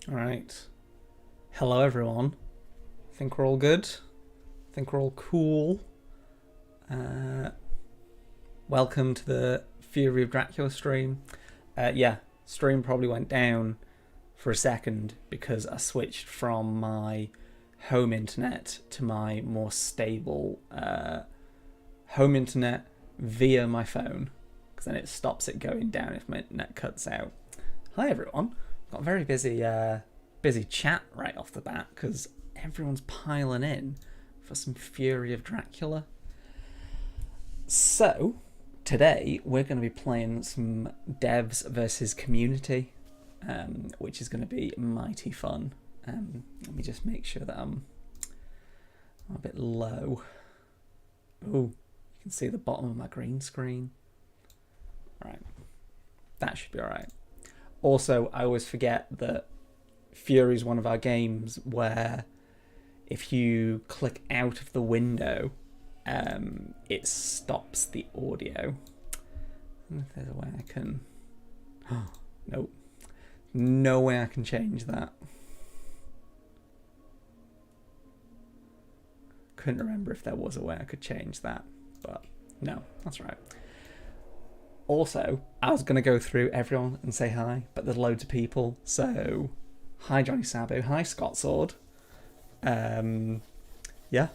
Alright. Hello everyone. I think we're all good. I think we're all cool. Welcome to the Fury of Dracula stream. Stream probably went down for a second because I switched from my home internet to my more stable home internet via my phone, because then it stops it going down if my internet cuts out. Hi everyone. Got a very busy chat right off the bat because everyone's piling in for some Fury of Dracula. So today we're going to be playing some devs versus community, which is going to be mighty fun. Let me just make sure that I'm a bit low. Oh, you can see the bottom of my green screen. Right, that should be all right. Also, I always forget that Fury is one of our games where if you click out of the window, it stops the audio. I wonder if there's a way I can... Nope. No way I can change that. Couldn't remember if there was a way I could change that, but no, that's right. Also, I was going to go through everyone and say hi, but there's loads of people. So, hi Johnny Sabu, hi Scott Sword. Yeah.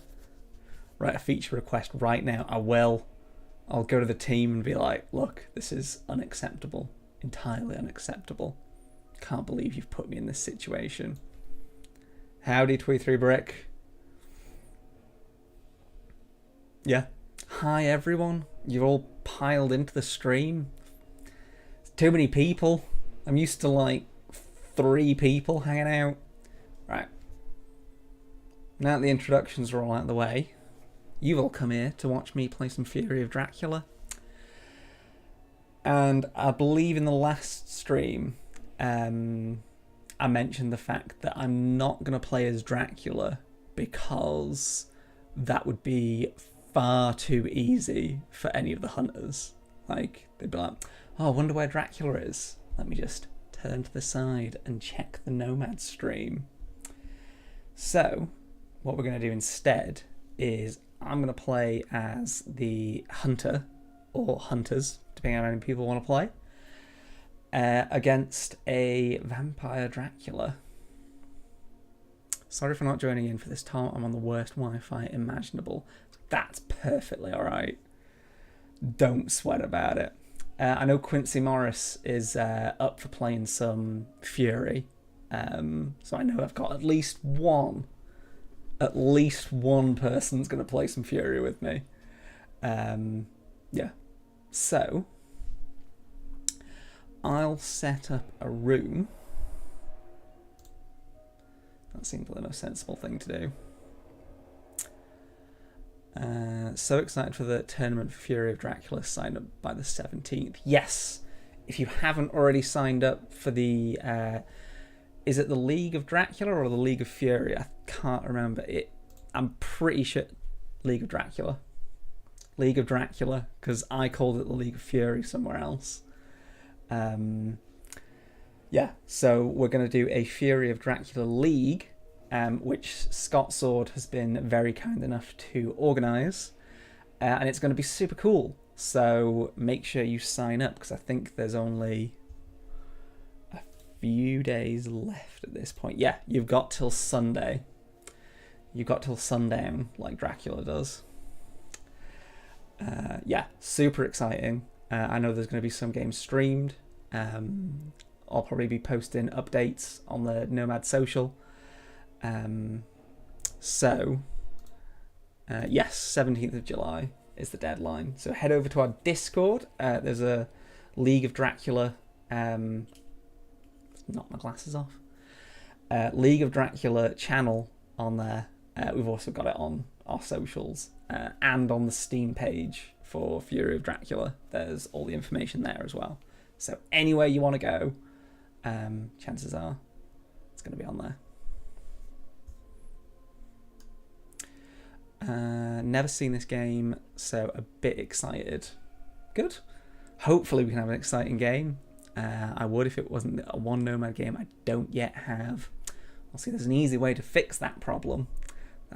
Write a feature request right now. I will. I'll go to the team and be like, look, this is unacceptable. Entirely unacceptable. Can't believe you've put me in this situation. Howdy, 23 Brick. Yeah. Hi everyone. You're all piled into the stream. It's too many people. I'm used to like 3 people hanging out. Right. Now that the introductions are all out of the way, you've all come here to watch me play some Fury of Dracula. And I believe in the last stream, I mentioned the fact that I'm not going to play as Dracula because that would be far too easy for any of the hunters. Like, they'd be like, oh, I wonder where Dracula is. Let me just turn to the side and check the Nomad stream. So, what we're going to do instead is I'm going to play as the hunter, or hunters, depending on how many people want to play, against a vampire Dracula. Sorry for not joining in for this time. I'm on the worst Wi-Fi imaginable. That's perfectly alright. Don't sweat about it. I know Quincy Morris is up for playing some Fury. So I know I've got at least one person's going to play some Fury with me. Yeah. So, I'll set up a room. That seems the most sensible thing to do. So excited for the tournament for Fury of Dracula. Sign up by the 17th. Yes! If you haven't already signed up for the... is it the League of Dracula or the League of Fury? I can't remember it. I'm pretty sure... League of Dracula. League of Dracula, because I called it the League of Fury somewhere else. Yeah, so we're going to do a Fury of Dracula League, which Scott Sword has been very kind enough to organise. And it's going to be super cool. So make sure you sign up, because I think there's only a few days left at this point. Yeah, you've got till Sunday. You've got till sundown, like Dracula does. Yeah, super exciting. I know there's going to be some games streamed. I'll probably be posting updates on the Nomad social. Yes, 17th of July is the deadline. So head over to our Discord. There's a League of Dracula... knock my glasses off. League of Dracula channel on there. We've also got it on our socials and on the Steam page for Fury of Dracula. There's all the information there as well. So anywhere you want to go, chances are it's going to be on there. Never seen this game, so a bit excited. Good. Hopefully we can have an exciting game. I would if it wasn't a one Nomad game I don't yet have. I'll see there's an easy way to fix that problem.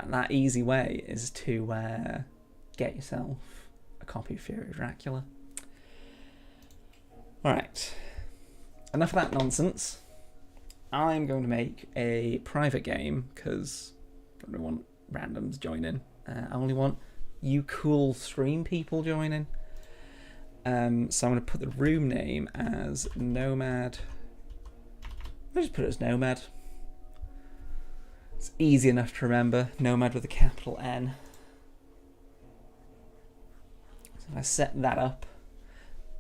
That easy way is to get yourself a copy of Fury of Dracula. Alright, enough of that nonsense. I'm going to make a private game because I don't really want randoms joining. I only want you cool stream people joining. So I'm going to put the room name as Nomad. I'll just put it as Nomad. It's easy enough to remember. Nomad with a capital N. So if I set that up,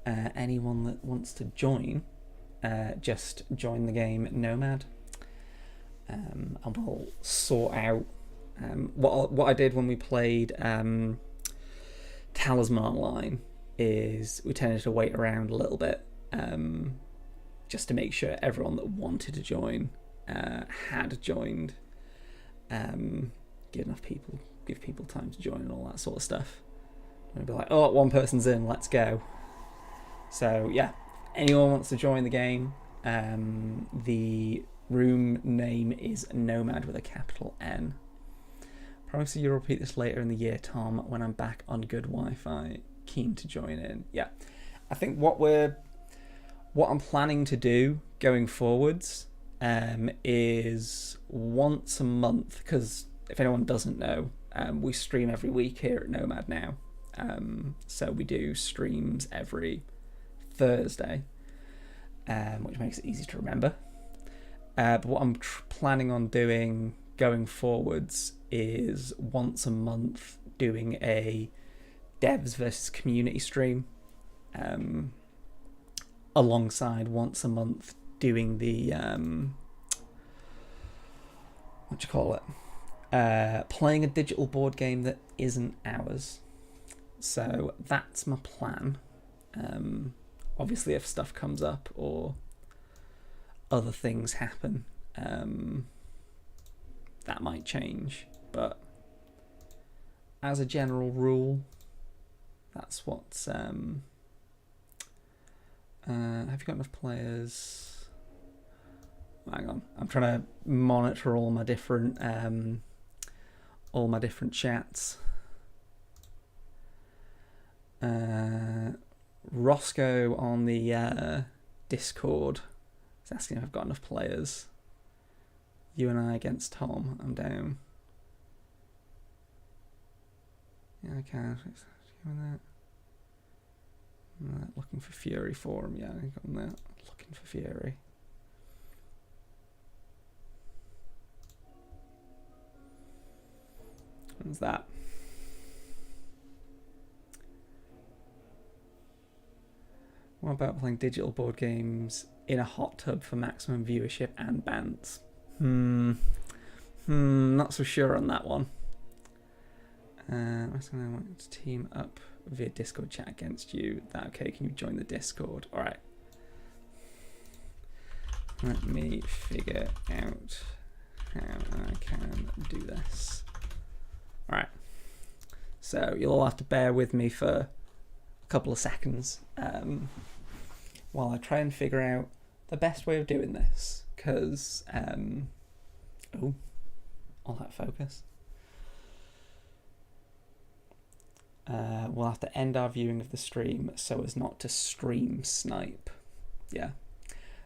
anyone that wants to join, just join the game Nomad. And we'll sort out what I did when we played Talisman Online is we tended to wait around a little bit just to make sure everyone that wanted to join had joined. Give people time to join and all that sort of stuff. And be like, oh, one person's in, let's go. So yeah, anyone wants to join the game, the room name is Nomad with a capital N. Promise you'll repeat this later in the year, Tom, when I'm back on good Wi-Fi. Keen to join in. Yeah, I think what I'm planning to do going forwards is once a month, because if anyone doesn't know, we stream every week here at Nomad now. So we do streams every Thursday, which makes it easy to remember. But what I'm planning on doing going forwards is once a month doing a devs versus community stream, alongside once a month doing the playing a digital board game that isn't ours. So that's my plan. Obviously if stuff comes up or other things happen, that might change, but as a general rule, that's what's have you got enough players? Hang on, I'm trying to monitor all my different chats. Roscoe on the Discord is asking if I've got enough players. You and I against Tom. I'm down. Yeah, I can. Looking for Fury for him. Yeah, I got him there. Looking for Fury. What's that? What about playing digital board games in a hot tub for maximum viewership and bans? Not so sure on that one. I want to team up via Discord chat against you. That okay? Can you join the Discord? All right. Let me figure out how I can do this. All right. So you'll all have to bear with me for a couple of seconds while I try and figure out the best way of doing this, because all that focus. We'll have to end our viewing of the stream so as not to stream snipe. Yeah,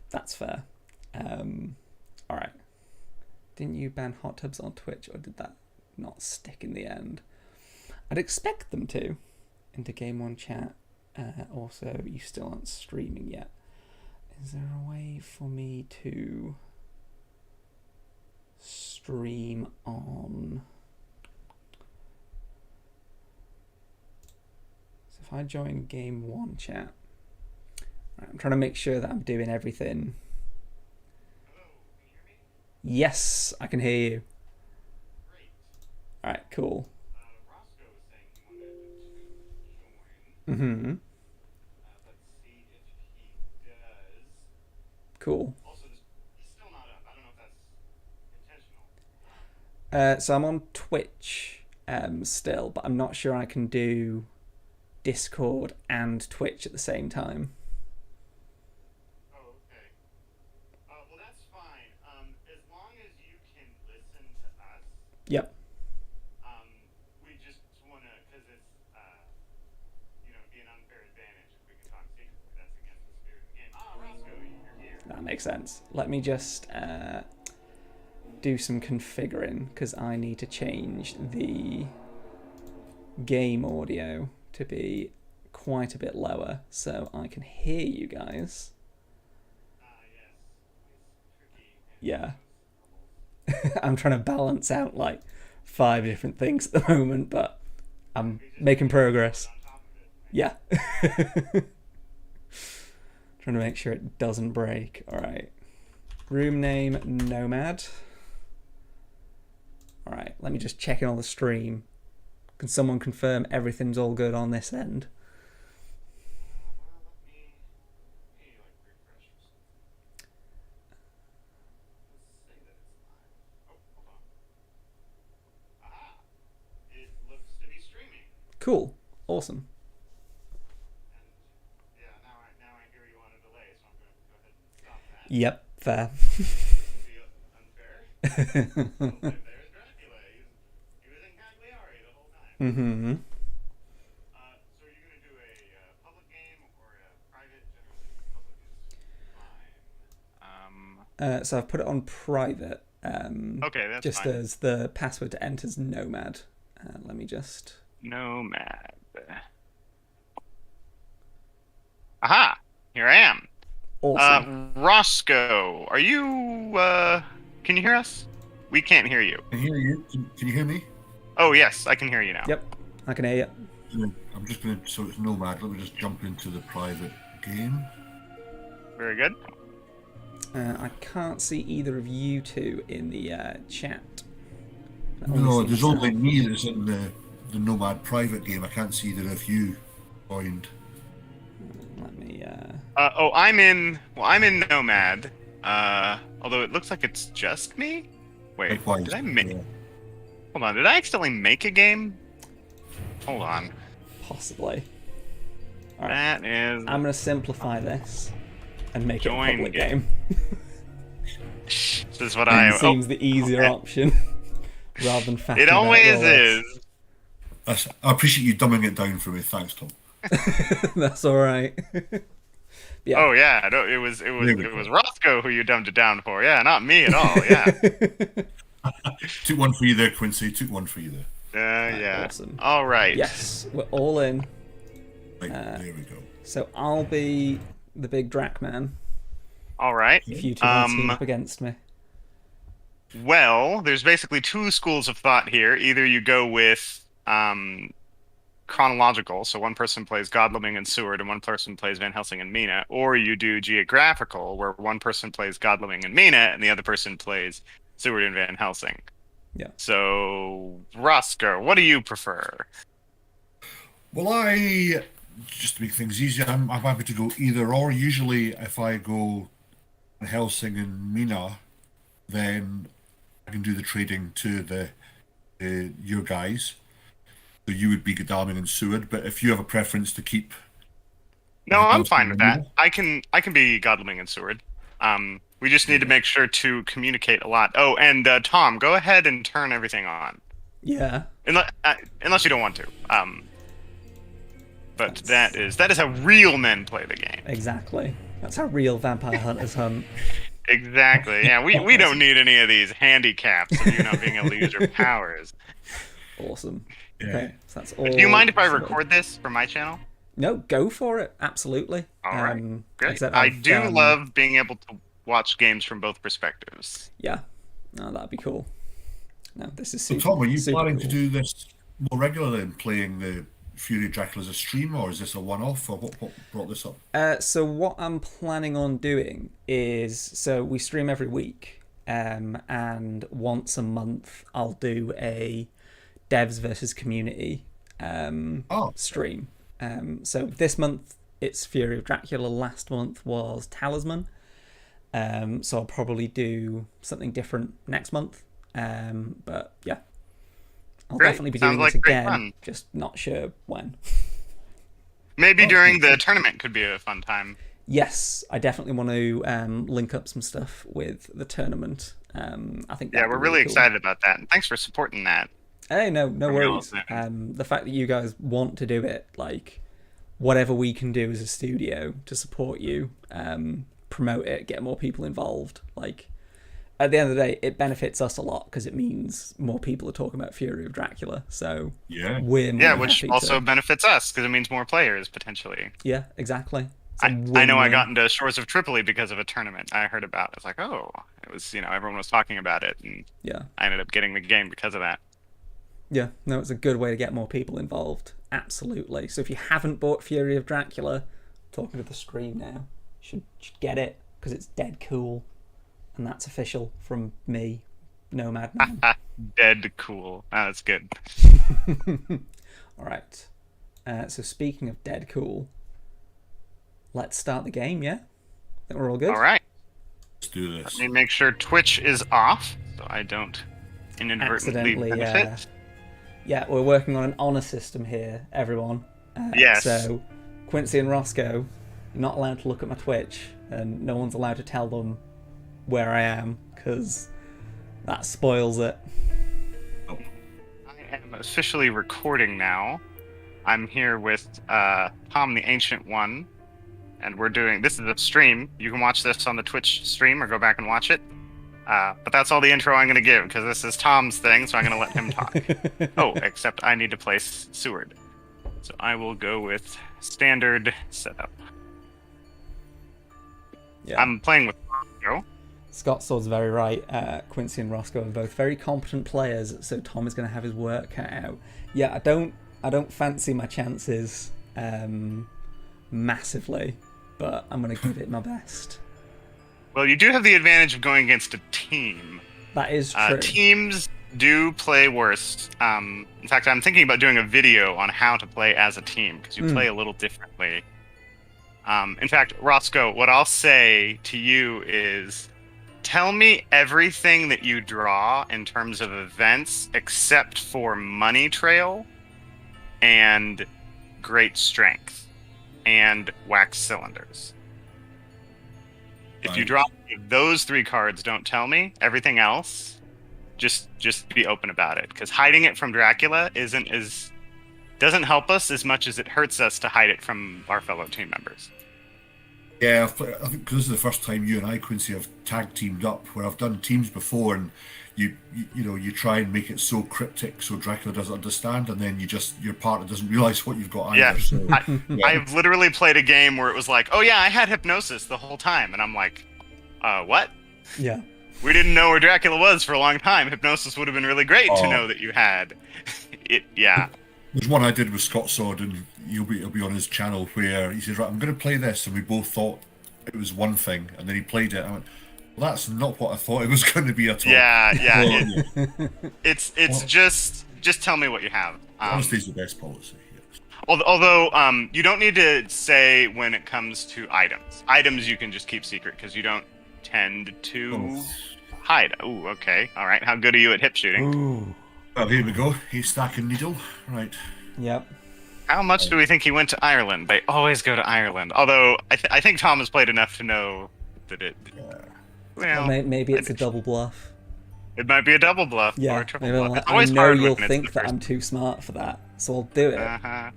that's fair. All right. Didn't you ban hot tubs on Twitch, or did that not stick in the end? I'd expect them to. Into Game 1 chat. Also, you still aren't streaming yet. Is there a way for me to stream on? So if I join Game 1 chat, right, I'm trying to make sure that I'm doing everything. Hello, can you hear me? Yes, I can hear you. Great. All right, cool. Roscoe was saying he wanted to join. Mm-hmm. Let's see if he does. Cool. Also, he's still not up. I don't know if that's intentional. So I'm on Twitch still, but I'm not sure I can do Discord and Twitch at the same time. Yep. We just want to, because it's, be an unfair advantage if we can talk secretly. That's against the spirit of the game. Ah, Roscoe, you're here. That makes sense. Let me just do some configuring because I need to change the game audio to be quite a bit lower so I can hear you guys. Yes. It's tricky. Yeah. I'm trying to balance out like 5 different things at the moment, but I'm making progress. On top of it. Yeah. Trying to make sure it doesn't break. All right. Room name Nomad. All right. Let me just check in on the stream. Can someone confirm everything's all good on this end? Well, let me refresh or something. Let's say that it's live. Oh, hold on. Aha! It looks to be streaming. Cool. Awesome. And yeah, now I hear you on a delay, so I'm going to go ahead and stop that. Yep. Fair. This will be unfair. Oh, there's Dracula. He was in Cagliari the whole time. Mm-hmm. So are you going to do a public game or a private? Generally, public is fine. So I've put it on private. Okay, that's just fine. as the password to enter is Nomad. Let me just. Nomad. Aha! Here I am. Awesome. Roscoe, are you, can you hear us? We can't hear you. I can hear you. Can you hear me? Oh, yes, I can hear you now. Yep. I can hear you. I'm just going to, so it's Nomad, let me just jump into the private game. Very good. I can't see either of you two in the chat. I only No, see there's myself. only me that's in the Nomad private game. I can't see either of you joined. Let me. I'm in Nomad. Although it looks like it's just me. Wait, Likewise, did I make? yeah. Hold on, did I accidentally make a game? Hold on. Possibly. All right. That is. I'm going to simplify this and make it a Join public game. game. This is what I. It seems the easier okay. option rather than faffing It about always all this. is. I appreciate you dumbing it down for me. Thanks, Tom. That's all right. Yeah. Oh yeah, no, it was There we it was go. Roscoe who you dumbed it down for. Yeah, not me at all. Yeah. Took one for you there, Quincy. Took one for you there. Yeah. Awesome. All right. Yes, we're all in. Right, there we go. So I'll be the big Drac man All right. if you two want to team up against me. Well, there's basically 2 schools of thought here. Either you go with chronological, so one person plays Godleming and Seward and one person plays Van Helsing and Mina, or you do geographical, where one person plays Godleming and Mina and the other person plays Seward and Van Helsing. Yeah. So, Roscoe, what do you prefer? Well, just to make things easier, I'm happy to go either or. Usually, if I go Helsing and Mina, then I can do the trading to your guys. So you would be Godalming and Seward, but if you have a preference to keep... No, I'm Helsing fine with and that. Mina, I can be Godleming and Seward. We just need to make sure to communicate a lot. Oh, and Tom, go ahead and turn everything on. Yeah. Unless you don't want to. But that is how real men play the game. Exactly. That's how real vampire hunters hunt. Exactly. Yeah, we don't need any of these handicaps of you not being able to use your powers. Awesome. Yeah. Okay, so that's all. Do you mind if I sorted. record this for my channel? No, go for it. Absolutely. All right. Great. Except I I've, do love being able to watch games from both perspectives. Yeah. No, that'd be cool. No, this is So, super. Tom, are you super planning cool. to do this more regularly and playing the Fury of Dracula as a stream, or is this a one-off, or what brought this up? So what I'm planning on doing is, so we stream every week, and once a month I'll do a devs versus community stream. So this month it's Fury of Dracula. Last month was Talisman. So I'll probably do something different next month. But yeah, I'll Great. definitely be Sounds doing like this great again. fun. Just not sure when. Maybe during the tournament could be a fun time. yes, I definitely want to link up some stuff with the tournament. I think Yeah, we're really cool. excited about that, and thanks for supporting that. Hey, no worries. Mills. The fact that you guys want to do it, like, whatever we can do as a studio to support you, promote it, get more people involved, like, at the end of the day, it benefits us a lot because it means more people are talking about Fury of Dracula. So Yeah, we're more than which happy also to... benefits us because it means more players potentially. Yeah, exactly. I know I got into Shores of Tripoli because of a tournament I heard about. I was like, oh, it was, everyone was talking about it, and yeah, I ended up getting the game because of that. Yeah, no, it's a good way to get more people involved. Absolutely. So if you haven't bought Fury of Dracula, talking to the screen now, you should get it because it's dead cool. And that's official from me, Nomad Man. Dead cool. Oh, that's good. All right. So speaking of dead cool, let's start the game, yeah? I think we're all good? All right. let's do this. Let me make sure Twitch is off so I don't inadvertently benefit. Yeah, we're working on an honor system here, everyone. Yes. So Quincy and Roscoe, you're not allowed to look at my Twitch, and no one's allowed to tell them where I am, because that spoils it. Oh. I am officially recording now. I'm here with Tom the Ancient One, and we're doing... This is a stream. You can watch this on the Twitch stream or go back and watch it. But that's all the intro I'm going to give, because this is Tom's thing, so I'm going to let him talk. Oh, except I need to place Seward. So I will go with standard setup. Yeah. I'm playing with Roscoe. Scott Sword's very right. Quincy and Roscoe are both very competent players, so Tom is going to have his work cut out. Yeah, I don't fancy my chances massively, but I'm going to give it my best. Well, you do have the advantage of going against a team. That is true. Teams do play worse. In fact, I'm thinking about doing a video on how to play as a team, because you play a little differently. In fact, Roscoe, what I'll say to you is, tell me everything that you draw in terms of events except for Money Trail and Great Strength and Wax Cylinders. If you draw those three cards, don't tell me. Everything else, just be open about it. Because hiding it from Dracula doesn't help us as much as it hurts us to hide it from our fellow team members. Yeah, I think because this is the first time you and I, Quincy, have tag teamed up, where I've done teams before, and you try and make it so cryptic so Dracula doesn't understand, and then your partner doesn't realize what you've got either. Yeah, so, I've literally played a game where it was like, oh yeah, I had hypnosis the whole time, and I'm like, what? Yeah. We didn't know where Dracula was for a long time. Hypnosis would have been really great to know that you had it. Yeah. There's one I did with Scott Sword, and it'll be on his channel, where he says, right, I'm going to play this, and we both thought it was one thing, and then he played it, and I went, well, that's not what I thought it was going to be at all. Yeah. It's just tell me what you have. Honesty is the best policy. Yes. Although you don't need to say when it comes to items. Items you can just keep secret because you don't tend to hide. Ooh, okay, all right. How good are you at hip shooting? Ooh. Well, here we go. He's stacking needle. Right. Yep. How much do we think he went to Ireland? They always go to Ireland. Although I think Tom has played enough to know that it. Well, maybe it's a double bluff. It might be a double bluff or a triple bluff. Like, It's always I know hard you'll when it's think the that first- I'm too smart for that, so I'll do it.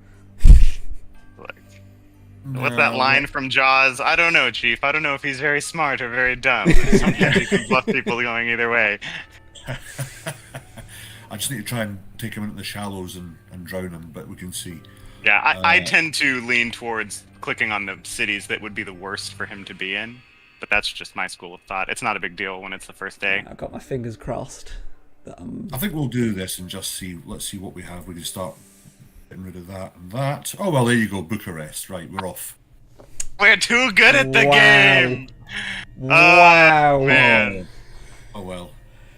What's that line from Jaws? I don't know, Chief. I don't know if he's very smart or very dumb. Sometimes you can bluff people going either way. I just need to try and take him into the shallows and drown him, but we can see. Yeah, I tend to lean towards clicking on the cities that would be the worst for him to be in. But that's just my school of thought. It's not a big deal when it's the first day. I've got my fingers crossed. I think we'll do this and just see. Let's see what we have. We can start getting rid of that and that. Oh, well, there you go. Bucharest. Right, we're off. We're too good at the game! Wow. Man. Oh, well.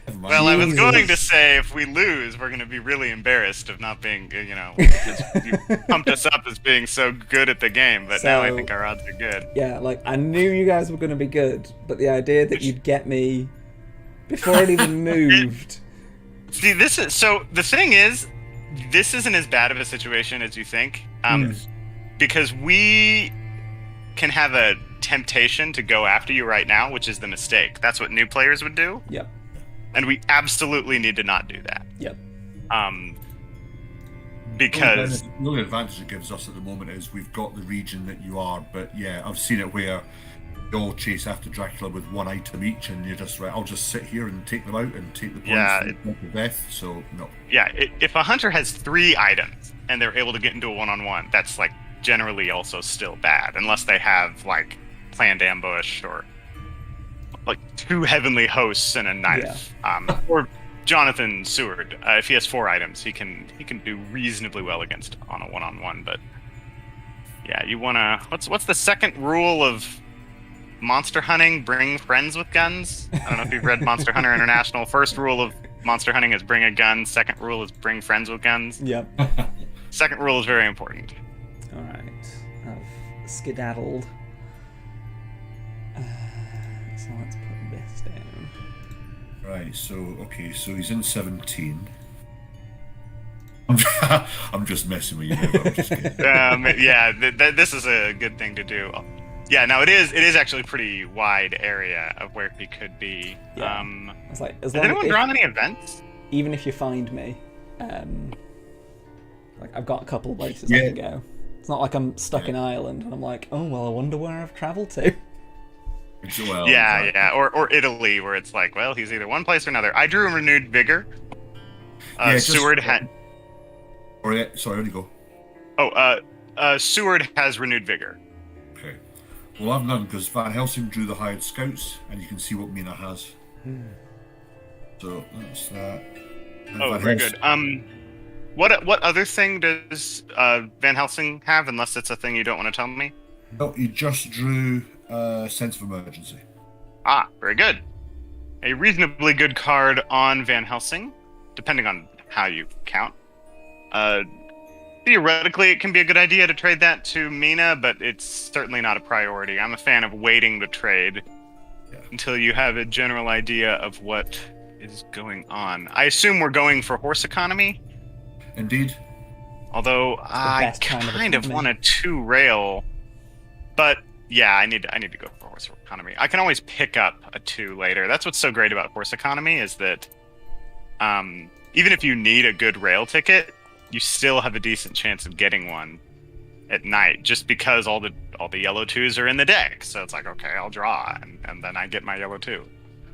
Never mind. Well, I was Jesus. going to say if we lose, we're going to be really embarrassed of not being, because you pumped us up as being so good at the game, but now I think our odds are good. Yeah, like, I knew you guys were going to be good, but the idea that you'd get me before it even moved. See, the thing is, this isn't as bad of a situation as you think, because we can have a temptation to go after you right now, which is the mistake. That's what new players would do. Yep. And we absolutely need to not do that. Yep. Because the only advantage it gives us at the moment is we've got the region that you are, but yeah, I've seen it where you all chase after Dracula with one item each, and you're just right. I'll just sit here and take them out and take the points to death. So no. Yeah, if a hunter has 3 items and they're able to get into a 1-on-1, that's like generally also still bad, unless they have like planned ambush or like 2 heavenly hosts and a knife. Yeah. Or Jonathan Seward, if he has 4 items, he can do reasonably well against on a 1-on-1. But yeah, you wanna what's the second rule of monster hunting? Bring friends with guns. I don't know if you've read Monster Hunter International. First rule of monster hunting is bring a gun. Second rule is bring friends with guns. Yep. Second rule is very important. All right, I've skedaddled. So let's put this down. Right. So okay. So he's in 17. I'm just messing with you. I'm just kidding. Yeah. This is a good thing to do. Yeah, no, it is actually a pretty wide area of where he could be. Yeah. It's like, has anyone drawn any events? Even if you find me, like I've got a couple of places I can go. It's not like I'm stuck in Ireland and I'm like, oh well, I wonder where I've travelled to. Well, yeah, or Italy, where it's like, well, he's either one place or another. I drew a renewed vigor. Seward had. Sorry, where'd you go? Seward has renewed vigor. Okay. Well, I've none because Van Helsing drew the hired scouts, and you can see what Mina has. So that's that. And very good. What other thing does Van Helsing have? Unless it's a thing you don't want to tell me. No, he just drew Sense of Emergency. Ah, very good. A reasonably good card on Van Helsing, depending on how you count. Theoretically, it can be a good idea to trade that to Mina, but it's certainly not a priority. I'm a fan of waiting to trade until you have a general idea of what is going on. I assume we're going for horse economy? Indeed. Although I kind of want a 2-rail, but yeah, I need to go for horse economy. I can always pick up a 2 later. That's what's so great about horse economy is that even if you need a good rail ticket, you still have a decent chance of getting one at night, just because all the yellow 2s are in the deck. So it's like, okay, I'll draw, and then I get my yellow 2.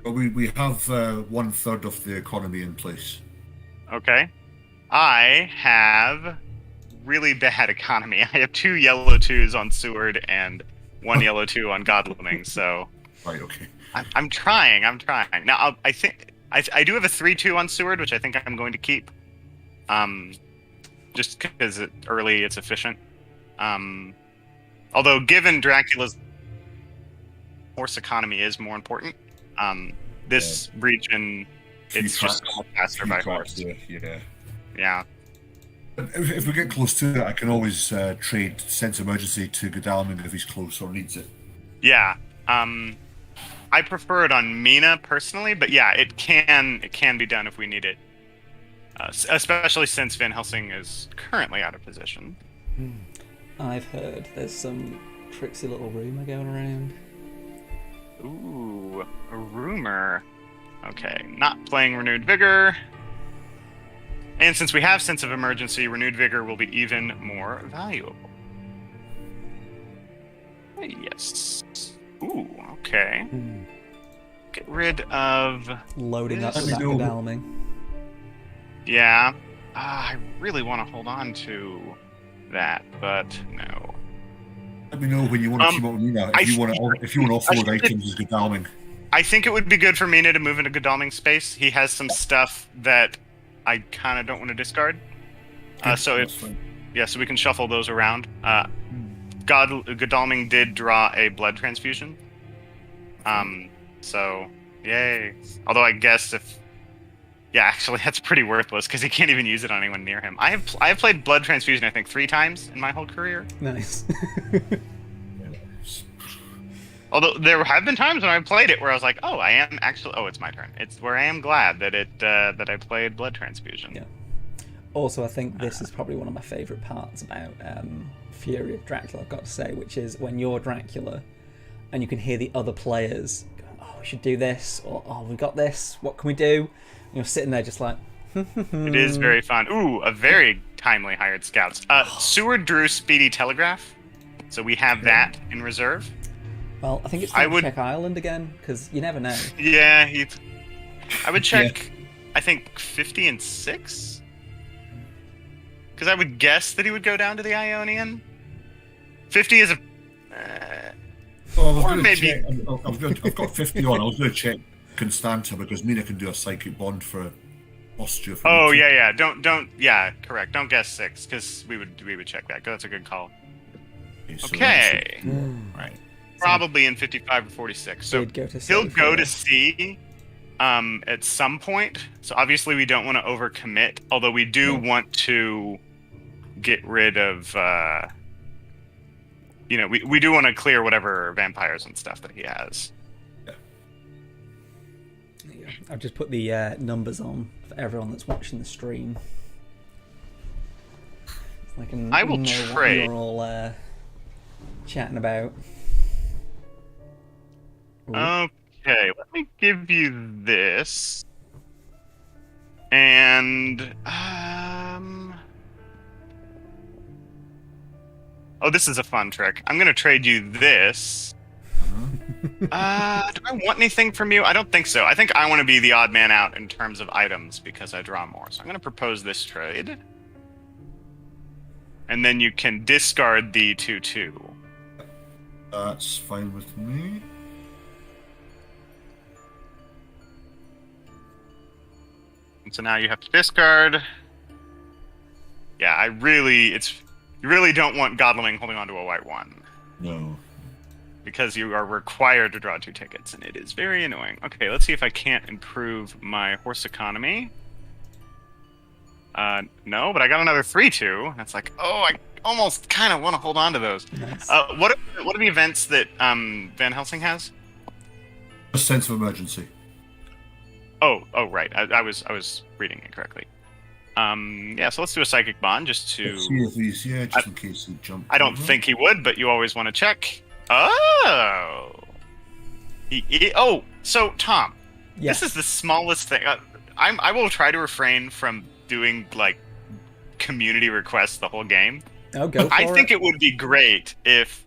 Well, we have 1/3 of the economy in place. Okay. I have really bad economy. I have 2 yellow 2s on Seward and 1 yellow 2 on Godliving, so... Right, okay. I'm trying. Now, I think... I do have a 3/2 on Seward, which I think I'm going to keep. Just because it's efficient. Although, given Dracula's horse economy is more important, this region, it's just faster by horse. Yeah. If we get close to it, I can always trade Sense of Emergency to Godalming if he's close or needs it. Yeah. I prefer it on Mina personally, but yeah, it can be done if we need it. Especially since Van Helsing is currently out of position. I've heard there's some tricksy little rumor going around. Ooh, a rumor. Okay, not playing Renewed Vigor. And since we have Sense of Emergency, Renewed Vigor will be even more valuable. Yes. Ooh, okay. Get rid of... Loading up the back of Dalming. Yeah. I really want to hold on to that, but no. Let me know when you want to team up with Mina. If you want offload items as Godalming. I think it would be good for Mina to move into Godalming's space. He has some stuff that I kind of don't want to discard. So we can shuffle those around. Godalming did draw a blood transfusion. So yay. Although I guess actually that's pretty worthless because he can't even use it on anyone near him. I have played blood transfusion I think 3 times in my whole career. Nice. Although there have been times when I played it where I was like, oh, it's my turn. It's where I am glad that that I played blood transfusion. Yeah. Also, I think this is probably one of my favourite parts about Fury of Dracula, I've got to say, which is when you're Dracula and you can hear the other players going, "Oh, we should do this," or "Oh, we got this. What can we do?" And you're sitting there just like. It is very fun. Ooh, a very timely hired scouts. Seward drew Speedy Telegraph, so we have that in reserve. Well, I think it's time to check Ireland again, because you never know. Yeah, I would check, I think, 50 and 6? Because I would guess that he would go down to the Ionian. 50 is a... or maybe... I've got 50 on. I was going to check Constanta, because Mina can do a psychic bond for Austria. Oh, yeah. Don't... Yeah, correct. Don't guess 6, because we would check that. That's a good call. Okay. Right. Probably in 55 or 46. So he'll go to C at some point. So obviously we don't want to overcommit, although we do want to get rid of, we do want to clear whatever vampires and stuff that he has. Yeah. I've just put the numbers on for everyone that's watching the stream. So I will know trade. What you're all chatting about. Ooh. Okay, let me give you this. And oh, this is a fun trick. I'm gonna trade you this. Do I want anything from you? I don't think so. I think I want to be the odd man out in terms of items because I draw more. So I'm gonna propose this trade. And then you can discard the 2/2. That's fine with me. So now you have to discard. Yeah, you really don't want Godlewing holding on to a white 1. No. Because you are required to draw 2 tickets, and it is very annoying. Okay, let's see if I can't improve my horse economy. No, but I got another 3/2, and it's like, oh, I almost kind of want to hold on to those. Nice. What are the events that Van Helsing has? A sense of emergency. Oh, right. I was reading it correctly. Yeah, so let's do a psychic bond just to... Let's see if he's, just in case he jumped. I don't think he would, but you always want to check. Oh! So, Tom, This is the smallest thing. I will try to refrain from doing, community requests the whole game. Oh, go for I think it would be great if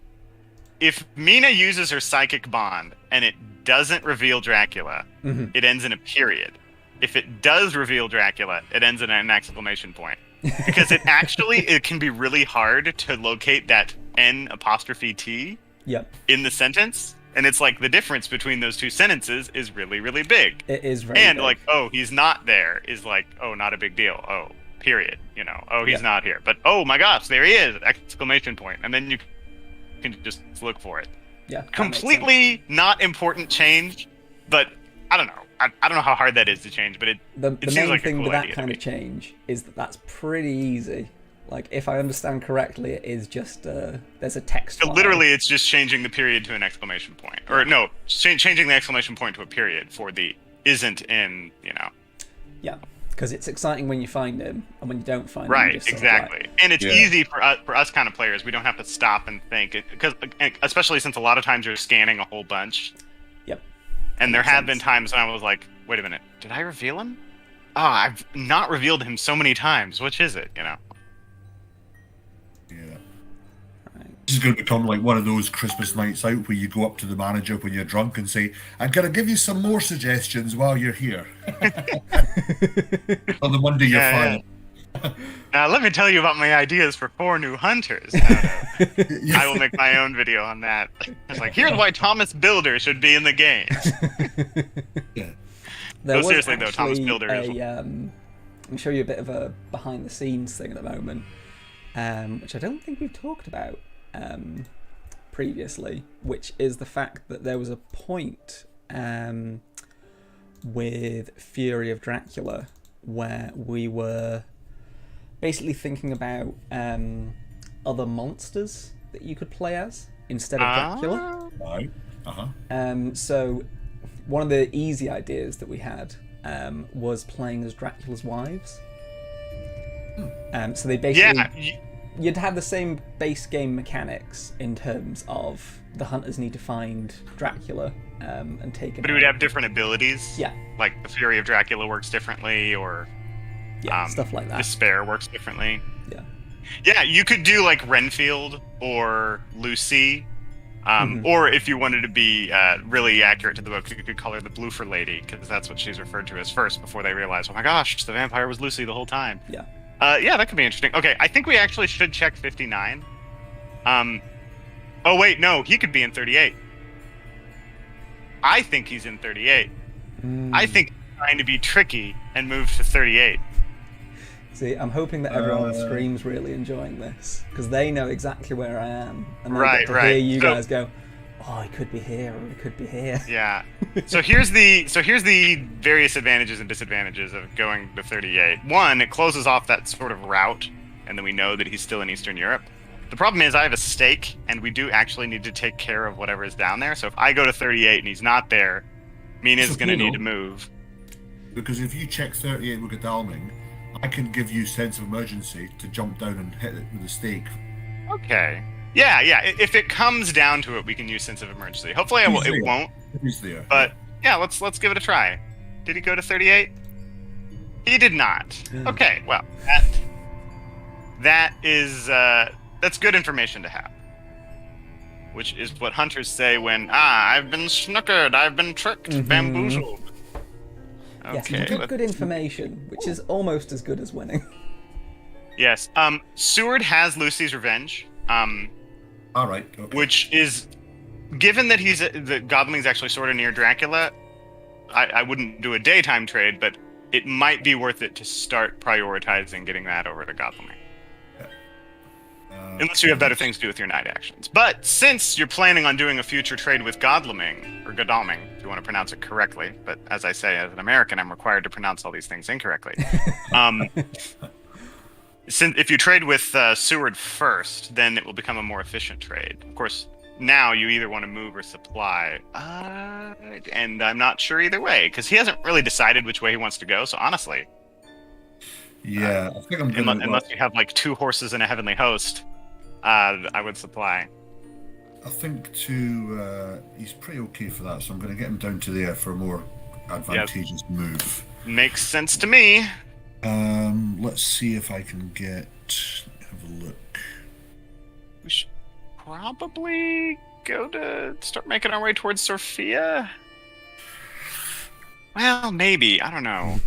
Mina uses her psychic bond and it doesn't reveal Dracula, it ends in a period. If it does reveal Dracula, it ends in an exclamation point. Because it can be really hard to locate that N''T in the sentence. And it's like the difference between those two sentences is really, really big. It is very big. Oh, he's not there is oh, not a big deal. Oh, period. Oh, he's not here. But, oh my gosh, there he is! Exclamation point. And then you can just look for it. Yeah. Completely not important change, but I don't know. I don't know how hard that is to change, but the seems main like thing a cool with that idea kind of change is that's pretty easy. If I understand correctly, it is just there's a text file. Literally, it's just changing the period to an exclamation point, or no, changing the exclamation point to a period for the isn't in. Yeah, because it's exciting when you find him, and when you don't find him, right, just exactly. And it's easy for us kind of players. We don't have to stop and think, because especially since a lot of times you're scanning a whole bunch. Yep. And there have been times when I was like, wait a minute, did I reveal him? Oh, I've not revealed him so many times. Which is it? Yeah. This is going to become like one of those Christmas nights out where you go up to the manager when you're drunk and say, I'm going to give you some more suggestions while you're here. On the Monday you're fired. Now, let me tell you about my ideas for 4 new hunters. I will make my own video on that. It's like, here's why Thomas Builder should be in the game. Yeah. There was seriously, though, Thomas Builder is... Let me show you a bit of a behind-the-scenes thing at the moment, which I don't think we've talked about previously, which is the fact that there was a point with Fury of Dracula where we were basically thinking about other monsters that you could play as instead of Dracula. Right. So one of the easy ideas that we had was playing as Dracula's wives. So they basically you'd have the same base game mechanics in terms of the hunters need to find Dracula and take him. But it would have different abilities. Yeah. Like the Fury of Dracula works differently, or stuff like that. Despair works differently. Yeah. Yeah, you could do like Renfield or Lucy. Or if you wanted to be really accurate to the book, you could call her the Bloofer Lady, because that's what she's referred to as first, before they realize, oh my gosh, the vampire was Lucy the whole time. Yeah. Yeah, that could be interesting. Okay, I think we actually should check 59. Oh wait, no, he could be in 38. I think he's in 38. I think he's trying to be tricky and move to 38. See, I'm hoping that everyone on the stream's really enjoying this, because they know exactly where I am, and they get to hear you guys go, "Oh, he could be here, or he could be here." Yeah. So here's the various advantages and disadvantages of going to 38. One, it closes off that sort of route, and then we know that he's still in Eastern Europe. The problem is I have a stake, and we do actually need to take care of whatever is down there. So if I go to 38 and he's not there, Mina's going to need to move. Because if you check 38 with Godalming, I can give you sense of emergency to jump down and hit it with a stake. Okay. Yeah. If it comes down to it, we can use sense of emergency. Hopefully, it won't. He's there. But yeah, let's give it a try. Did he go to 38? He did not. Okay. Well, that's good information to have. Which is what hunters say when I've been snookered, I've been tricked, bamboozled. Yes, Okay, you get good information, which is almost as good as winning. Yes. Seward has Lucy's Revenge. All right. Okay. Which is, given that the Godling's actually sort of near Dracula, I wouldn't do a daytime trade, but it might be worth it to start prioritizing getting that over to Godling. Unless you have better things to do with your night actions. But since you're planning on doing a future trade with Godalming, or Godalming, if you want to pronounce it correctly, but as I say, as an American, I'm required to pronounce all these things incorrectly. Since if you trade with Seward first, then it will become a more efficient trade. Of course, now you either want to move or supply, and I'm not sure either way, because he hasn't really decided which way he wants to go, so honestly... Yeah, I think I'm gonna... Unless you have like 2 horses and a heavenly host, I would supply. I think he's pretty okay for that, so I'm going to get him down to there for a more advantageous move. Makes sense to me. Let's see if I can have a look. We should probably start making our way towards Sophia. Well, maybe. I don't know.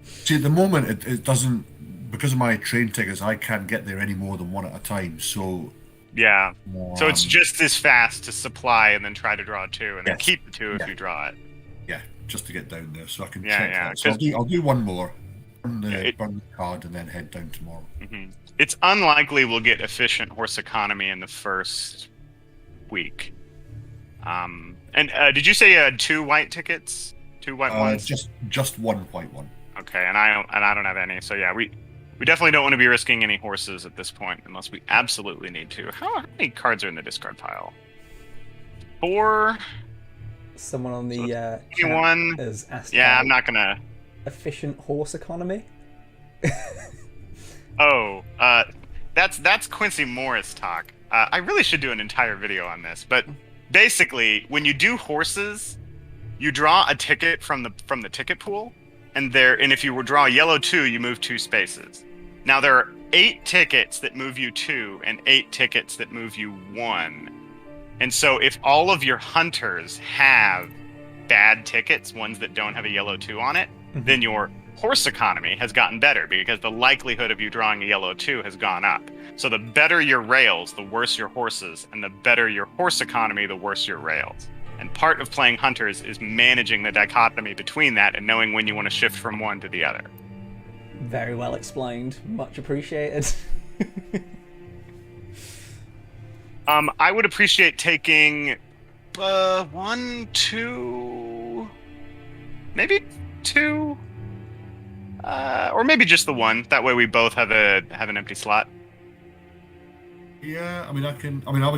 See, at the moment, it doesn't... Because of my train tickets, I can't get there any more than one at a time, so... Yeah. So it's just as fast to supply and then try to draw 2, and then keep the 2 if you draw it. Yeah, just to get down there, so I can check that. So I'll do one more. Burn the card and then head down tomorrow. Mm-hmm. It's unlikely we'll get efficient horse economy in the first week. And did you say you had 2 white tickets? 2 white ones? Just one white one. Okay, and I don't have any, so yeah, we definitely don't want to be risking any horses at this point unless we absolutely need to. How many cards are in the discard pile? 4. Someone on the chat has asked. Yeah, I'm not gonna. Efficient horse economy. That's Quincy Morris talk. I really should do an entire video on this, but basically, when you do horses, you draw a ticket from the ticket pool. And if you draw a yellow 2, you move 2 spaces. Now there are 8 tickets that move you 2 and 8 tickets that move you 1. And so if all of your hunters have bad tickets, ones that don't have a yellow 2 on it, then your horse economy has gotten better because the likelihood of you drawing a yellow 2 has gone up. So the better your rails, the worse your horses, and the better your horse economy, the worse your rails. And part of playing hunters is managing the dichotomy between that and knowing when you want to shift from one to the other. Very well explained. Much appreciated. I would appreciate taking 1, 2, maybe 2, or maybe just the 1. That way we both have an empty slot. Yeah, I'll be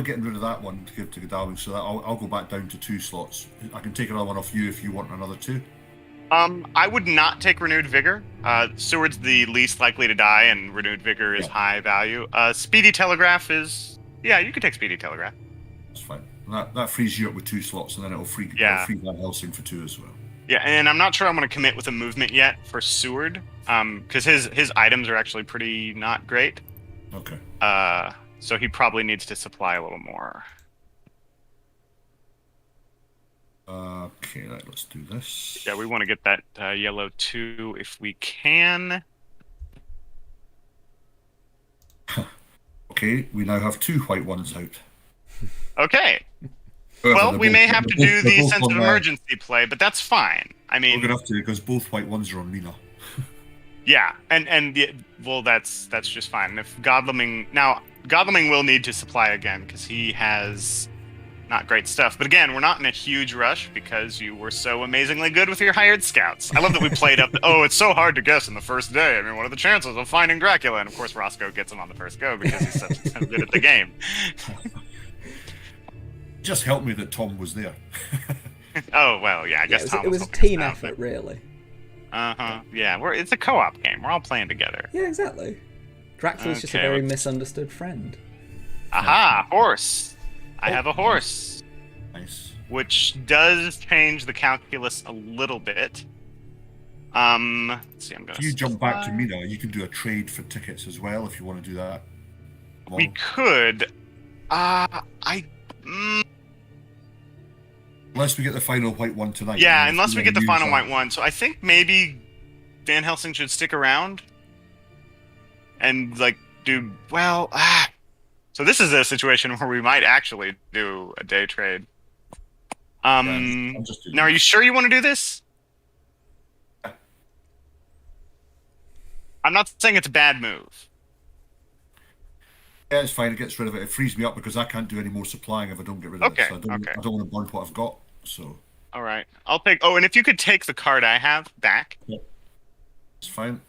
getting rid of that one to give to Godalming, so that I'll go back down to 2 slots. I can take another one off you if you want another 2. I would not take Renewed Vigor. Seward's the least likely to die, and Renewed Vigor is high value. Speedy Telegraph is... Yeah, you could take Speedy Telegraph. That's fine. That frees you up with 2 slots, and then it'll free Van Helsing for 2 as well. Yeah, and I'm not sure I'm going to commit with a movement yet for Seward, because his items are actually pretty not great. Okay. So he probably needs to supply a little more. Okay, let's do this. Yeah, we want to get that yellow 2 if we can. Okay, we now have 2 white ones out. Okay. Well, we may have to do the sense of emergency play, but that's fine. I mean, we're gonna have to, because both white ones are on Mina. Yeah, and well, that's just fine. And if Godleming will need to supply again because he has not great stuff. But again, we're not in a huge rush because you were so amazingly good with your hired scouts. I love that we played up. Oh, it's so hard to guess in the first day. I mean, what are the chances of finding Dracula? And of course, Roscoe gets him on the first go because he's so good at the game. Just helped me that Tom was there. Oh well, yeah. I guess Tom it was a team effort, really. Yeah, it's a co-op game. We're all playing together. Yeah, exactly. Dracula's just a very misunderstood friend. Aha, horse. I have a horse. Nice. Which does change the calculus a little bit. Let's see, I'm gonna. If you jump back to Mina, you can do a trade for tickets as well if you want to do that. We could. Unless we get the final white one tonight. Yeah, unless we get the final white one. So I think maybe Van Helsing should stick around and do well. So this is a situation where we might actually do a day trade. Now, are you sure you want to do this? I'm not saying it's a bad move. Yeah, it's fine. It gets rid of it. It frees me up because I can't do any more supplying if I don't get rid of it. So I don't want to burn what I've got. So. All right. I'll take. Oh, and if you could take the card I have back. Yeah. It's fine.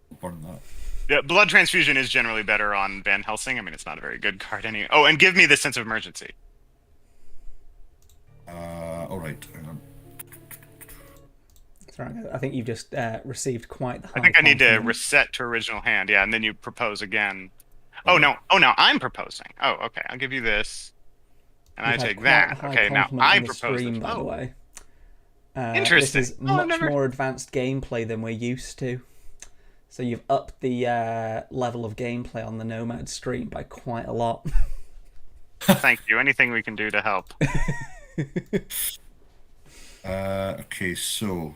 I'll burn that. Yeah, Blood Transfusion is generally better on Van Helsing. I mean, it's not a very good card anyway. Oh, and give me the sense of emergency. All right. Hang on. Sorry, I think you've just received quite the high. I think I need to reset to original hand. Yeah, and then you propose again. Oh no! Oh no! I'm proposing. Oh, okay. I'll give you this, and I take that. Okay, now I propose. By the way, interesting. This is much more advanced gameplay than we're used to. So you've upped the level of gameplay on the Nomad stream by quite a lot. Thank you. Anything we can do to help. Okay, so.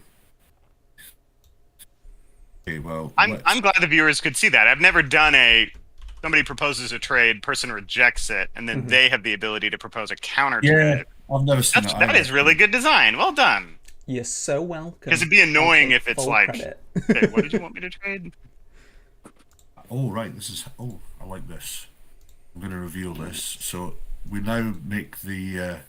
Okay, well. I'm glad the viewers could see that. I've never done somebody proposes a trade, person rejects it, and then they have the ability to propose a counter trade. Yeah, I've never seen that. That is really good design. Well done. You're so welcome. Because it'd be annoying if it's like, hey, what did you want me to trade? Oh, right. I like this. I'm going to reveal this. So we now make the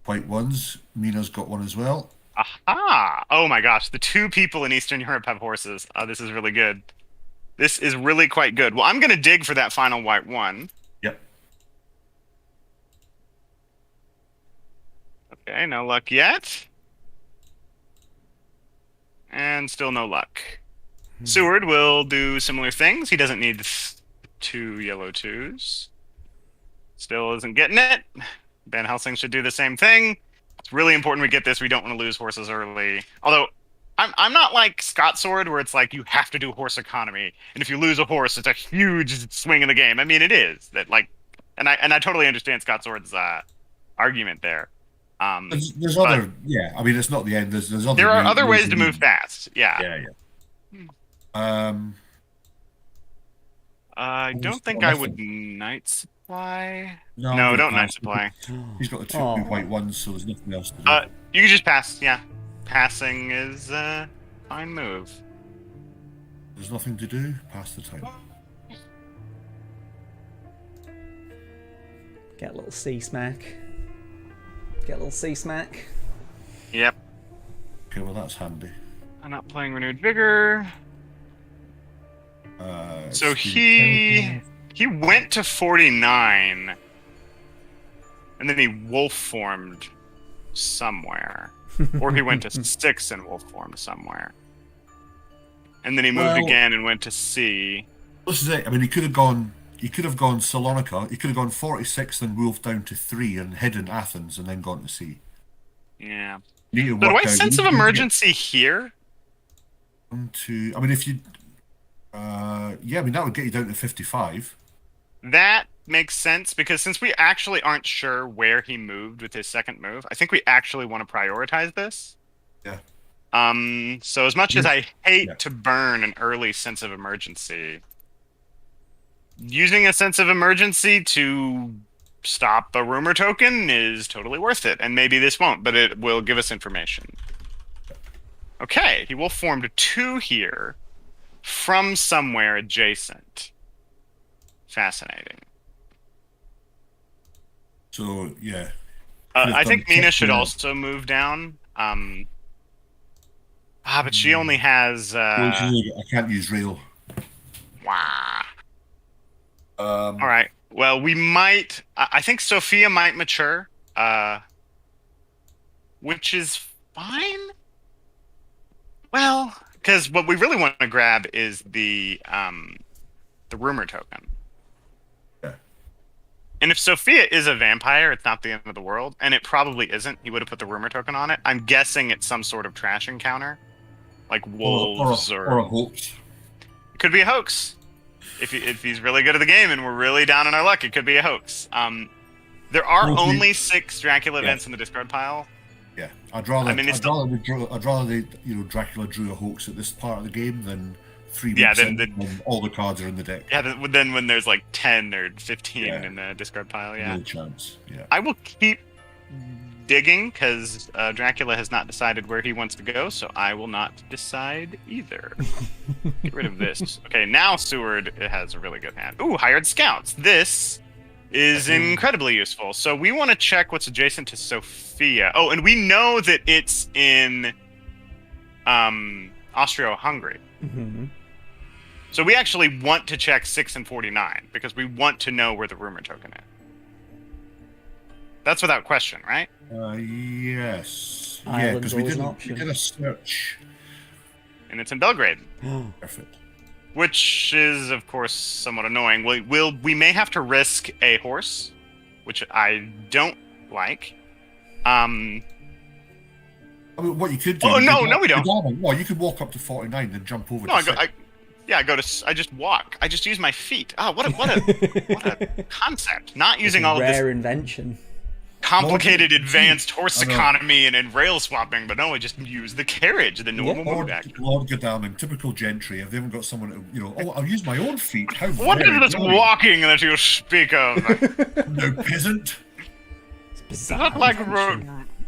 white ones. Mina's got one as well. Aha! Oh my gosh, the 2 people in Eastern Europe have horses. Oh, this is really good. This is really quite good. Well, I'm going to dig for that final white one. Yep. Okay, no luck yet. And still no luck. Seward will do similar things. He doesn't need 2 yellow 2s. Still isn't getting it. Van Helsing should do the same thing. It's really important we get this. We don't want to lose horses early. Although, I'm not like Scott Sword, where it's like you have to do horse economy, and if you lose a horse, it's a huge swing in the game. I mean, it is that and I totally understand Scott Sword's argument there. There's other, yeah. I mean, it's not the end. There are other ways to move fast. Yeah. I don't think I would Night Supply. No, don't Night Supply. He's got the 2 white ones, so there's nothing else to do. You can just pass. Yeah, passing is a fine move. There's nothing to do. Pass the time. Get a little C-smack. Yep. Okay, well that's handy. I'm not playing Renewed Vigor. So he went to 49, and then he wolf formed somewhere. Or he went to 6 in wolf form somewhere. And then he moved Well- again and went to C. This is it. I mean, he could have gone Salonika. He could have gone 46, then wolf down to 3 and hidden Athens, and then gone to C. Yeah. Need to So do work I out- sense of you need to get emergency here? I mean, if you, yeah, I mean that would get you down to 55. That makes sense, because since we actually aren't sure where he moved with his second move, I think we actually want to prioritize this. Yeah. So as much as I hate Yeah. to burn an early sense of emergency, using a sense of emergency to stop a rumor token is totally worth it. And maybe this won't, but it will give us information. Okay, he will form to 2 here from somewhere adjacent. Fascinating. So yeah, I think Mina should check also move down. But she only has. well, I can't use rail. Wow. Um, All right. Well, we might. I think Sophia might mature, which is fine. Well, because what we really want to grab is the rumor token. Yeah. And if Sophia is a vampire, it's not the end of the world, and it probably isn't. He would have put the rumor token on it. I'm guessing it's some sort of trash encounter, like wolves or a hoax. It could be a hoax. If he's really good at the game and we're really down on our luck, it could be a hoax. There are Well, only 6 Dracula Yeah. events in the discard pile. Yeah, I'd rather. I mean, it's I'd rather they, Dracula drew a hoax at this part of the game than 3 weeks Yeah, in when all the cards are in the deck. Yeah, then when there's like 10 or 15 Yeah. in the discard pile, yeah. No chance. Yeah. I will keep digging because Dracula has not decided where he wants to go, so I will not decide either. Get rid of this. Okay, now Seward has a really good hand. Ooh, hired scouts. This is incredibly useful. So we want to check what's adjacent to Sophia. Oh, and we know that it's in Austria-Hungary. Mm-hmm. So we actually want to check 6 and 49 because we want to know where the rumor token is. That's without question, right? Yes. Yeah, Ireland's because we always did an we option. did a search. And it's in Belgrade, Perfect. which is, of course, somewhat annoying. We may have to risk a horse, which I don't like. I mean, what you could do? Oh, you no, could no, we don't. Well, you could walk up to 49 and jump over. No, to I just walk. I just use my feet. Ah, what a concept. Not using all of this rare invention. complicated Lord, advanced horse I know. economy and rail swapping, but no, I just use the carriage, the normal mode action. Lord Godalming, typical gentry. If they haven't got someone to, oh, I'll use my own feet. How What very is this jolly. walking that you speak of? No peasant. Is that like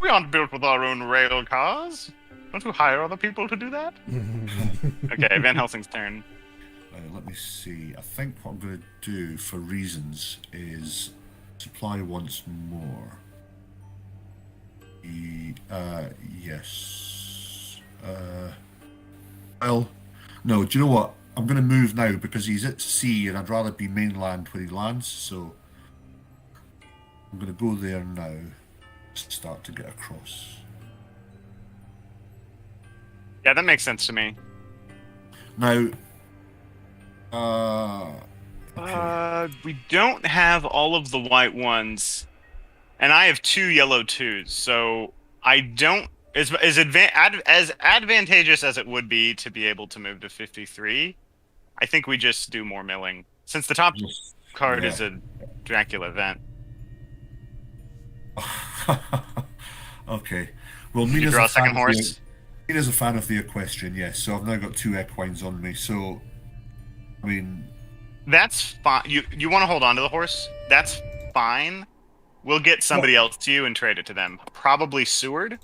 we aren't built with our own rail cars? Don't you hire other people to do that? Okay, Van Helsing's turn. Let me see. I think what I'm going to do for reasons is supply once more. Yes. Well, no. Do you know what? I'm going to move now because he's at sea, and I'd rather be mainland when he lands. So I'm going to go there now. Start to get across. Yeah, that makes sense to me. Now. We don't have all of the white ones, and I have 2 yellow 2s, so I don't. As advantageous as it would be to be able to move to 53, I think we just do more milling since the top card is a Dracula event. Okay. Well, You Mina's draw a a fan second of horse. Mina's a fan of the equestrian, yes. So I've now got 2 equines on me. So, I mean, That's fine. You want to hold on to the horse? That's fine. We'll get somebody else to you and trade it to them. Probably Seward.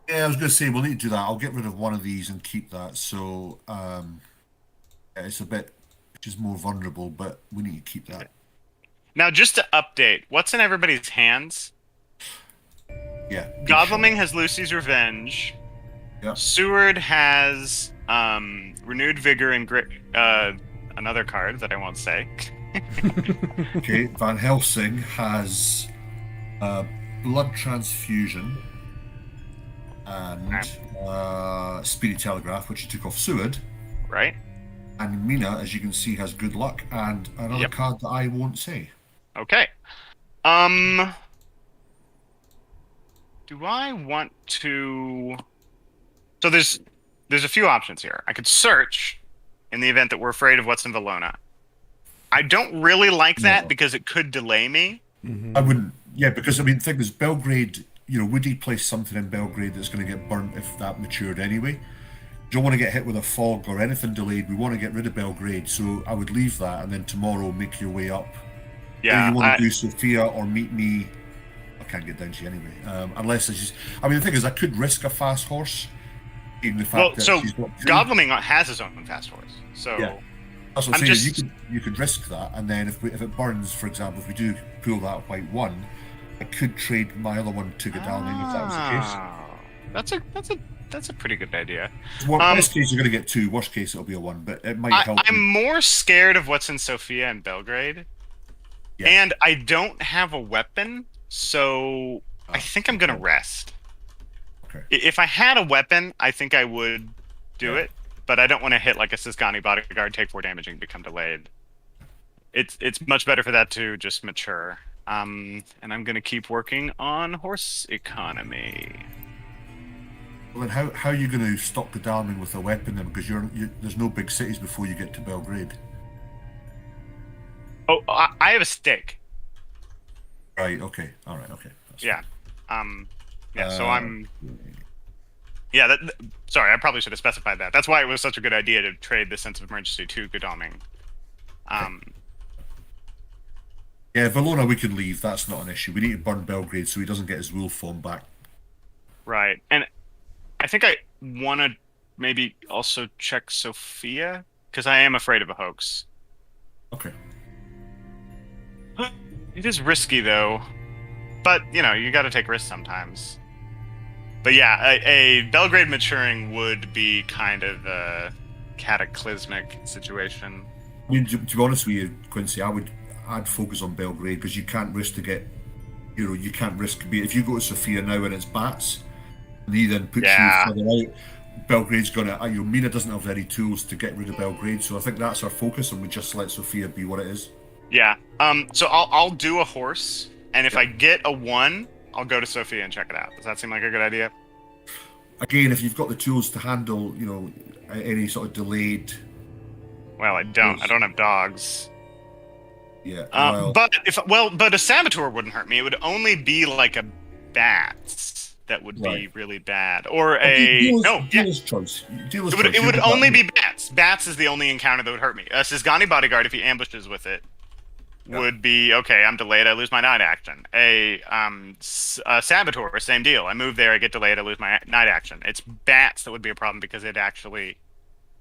yeah, I was going to say we'll need to do that. I'll get rid of one of these and keep that. So, it's a bit, which is more vulnerable, but we need to keep that. Now, just to update, what's in everybody's hands? Yeah. Godleming has Lucy's Revenge. Yep. Seward has Renewed Vigor and another card that I won't say. Okay. Van Helsing has blood transfusion. and Speedy Telegraph, which you took off Seward. Right. And Mina, as you can see, has Good Luck and another card that I won't say. Okay. Do I want to... So there's a few options here. I could search in the event that we're afraid of what's in Valona. I don't really like that because it could delay me. I wouldn't. Yeah, because, I mean, the thing is, Belgrade, would he place something in Belgrade that's going to get burnt if that matured anyway? You don't want to get hit with a fog or anything delayed. We want to get rid of Belgrade, so I would leave that, and then tomorrow make your way up. Yeah, you want to do Sofia or meet me. I can't get down to you anyway. Unless it's just... I mean, the thing is, I could risk a fast horse. Even the fact that she's got Godleming has his own fast horse. So... Yeah. That's what I'm saying. You could risk that, and then if it burns, for example, if we do pull that white one, I could trade my other one to Godalming if that was the case. That's a pretty good idea. Worst case, you're going to get 2. Worst case, it'll be a 1, but it might help. I'm more scared of what's in Sofia and Belgrade, and I don't have a weapon, so I think I'm going to rest. Okay. If I had a weapon, I think I would do it. But I don't want to hit like a Cisgani bodyguard, take 4 damage, and become delayed. It's much better for that to just mature. And I'm going to keep working on horse economy. Well, then how are you going to stop Godalming with a weapon then? Because there's no big cities before you get to Belgrade. Oh, I have a stake. Right. Okay. All right. Okay. That's fine. So I'm... Yeah, sorry, I probably should have specified that. That's why it was such a good idea to trade the sense of emergency to Godalming. Yeah, Valona we can leave. That's not an issue. We need to burn Belgrade so he doesn't get his wolf form back. Right, and I think I want to maybe also check Sofia, because I am afraid of a hoax. Okay. It is risky, though. But, you got to take risks sometimes. But yeah, a Belgrade maturing would be kind of a cataclysmic situation. I mean, to be honest with you, Quincy, I'd focus on Belgrade because you can't risk to get, you can't risk. If you go to Sofia now and it's bats, and he then puts you further out, Belgrade's gonna. Mina doesn't have any tools to get rid of Belgrade, so I think that's our focus, and we just let Sofia be what it is. Yeah. So I'll do a horse, and if I get a 1. I'll go to Sofia and check it out. Does that seem like a good idea? Again, if you've got the tools to handle, any sort of delayed... Well, I don't. I don't have dogs. Yeah. But a Saboteur wouldn't hurt me. It would only be like a bat that would be really bad. Or dealer's choice. It would only be bats. Bats is the only encounter that would hurt me. A Cisgani bodyguard, if he ambushes with it, would be, okay, I'm delayed, I lose my night action. A Saboteur, same deal. I move there, I get delayed, I lose my night action. It's bats that would be a problem because it actually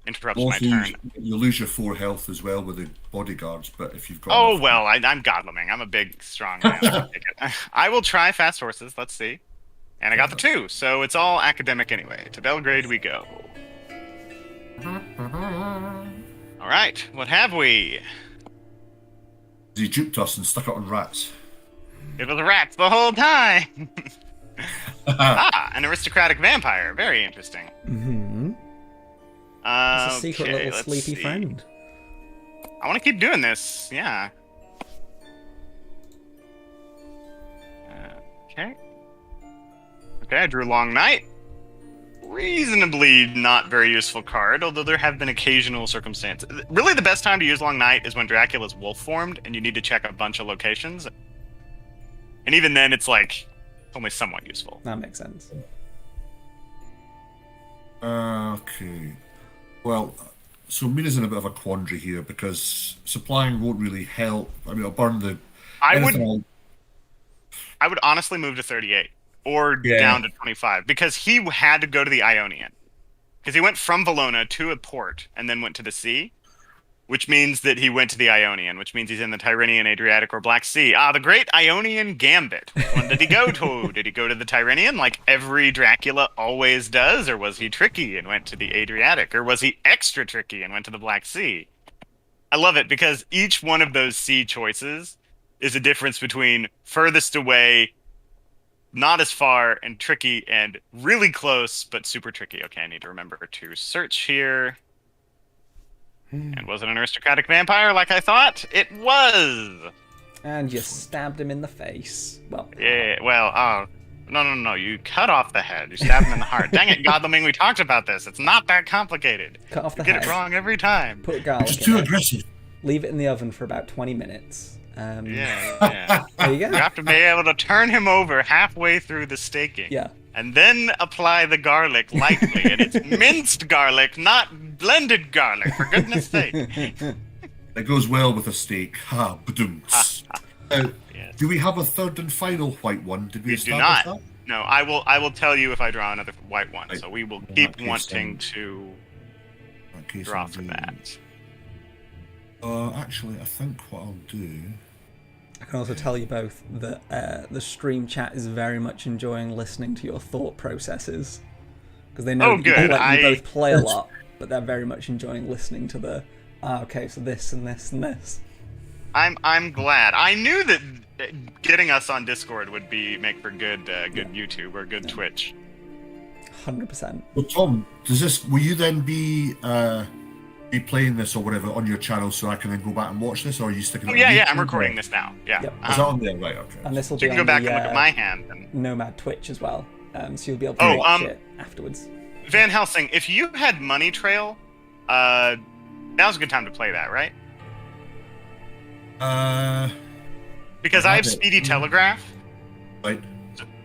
interrupts my turn. You lose your 4 health as well with the bodyguards, but if you've got... Oh, well, I'm Godleming. I'm a big, strong man. I will try fast horses, let's see. And I got the 2, so it's all academic anyway. To Belgrade we go. All right, what have we? He duped us and stuck it on rats. It was rats the whole time! An aristocratic vampire. Very interesting. Mm-hmm. It's a secret little sleepy friend. I want to keep doing this, yeah. Okay, I drew Long Night. Reasonably not very useful card, although there have been occasional circumstances. Really, the best time to use Long Night is when Dracula's wolf formed and you need to check a bunch of locations. And even then, it's like only somewhat useful. That makes sense. Okay. Well, so Mina's in a bit of a quandary here because supplying won't really help. I mean, it'll burn the... I would honestly move to 38. Or down to 25, because he had to go to the Ionian. Because he went from Valona to a port, and then went to the sea, which means that he went to the Ionian, which means he's in the Tyrrhenian, Adriatic, or Black Sea. The great Ionian Gambit. When did he go to? Did he go to the Tyrrhenian, like every Dracula always does, or was he tricky and went to the Adriatic, or was he extra tricky and went to the Black Sea? I love it, because each one of those sea choices is a difference between furthest away not as far and tricky and really close, but super tricky. Okay, I need to remember to search here. And was it an aristocratic vampire like I thought? It was! And you stabbed him in the face. Well, Yeah, well, no. You cut off the head. You stab him in the heart. Dang it, Godleming, we talked about this. It's not that complicated. cut off the You get head. it wrong every time. Put garlic Just in too it. aggressive. Leave it in the oven for about 20 minutes. Yeah. There you You go. have to be able to turn him over halfway through the staking. Yeah. And then apply the garlic lightly. And it's minced garlic, not blended garlic, for goodness sake. That goes well with a steak. Ha, badooms. Yes. Do we have a third and final white one? Did we You do establish not. that? No, I will tell you if I draw another white one. Right. So we will In keep that case, wanting then- to In that case, draw I'll for do- that. Actually, I think what I'll do. I can also tell you both that the stream chat is very much enjoying listening to your thought processes. Because they know Oh, that you, good. like, you both play a lot, but they're very much enjoying listening to the, okay, so this and this and this. I'm glad. I knew that getting us on Discord would make for good YouTube or good Twitch. 100%. Well, Tom, will you then be playing this or whatever on your channel so I can then go back and watch this, or are you sticking? Oh it yeah, on yeah. I'm YouTube, recording or- this now. Yeah. Yep. Is that on there? Right. Okay. And this will So be you can go on back the and look at my hand. And... Nomad Twitch as well. So you'll be able to Oh, watch it afterwards. Van Helsing, if you had Money Trail, now's a good time to play that, right? Because I have it. Speedy Telegraph. Right.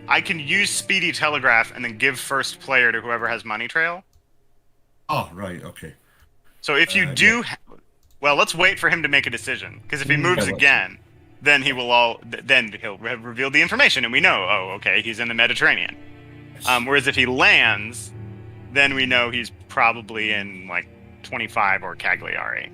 I can use Speedy Telegraph and then give first player to whoever has Money Trail. Oh, right. Okay. So if you do, well, let's wait for him to make a decision. Because if he moves Okay. again, then he'll reveal the information, and we know, oh, okay, he's in the Mediterranean. Whereas if he lands, then we know he's probably in like 25 or Cagliari.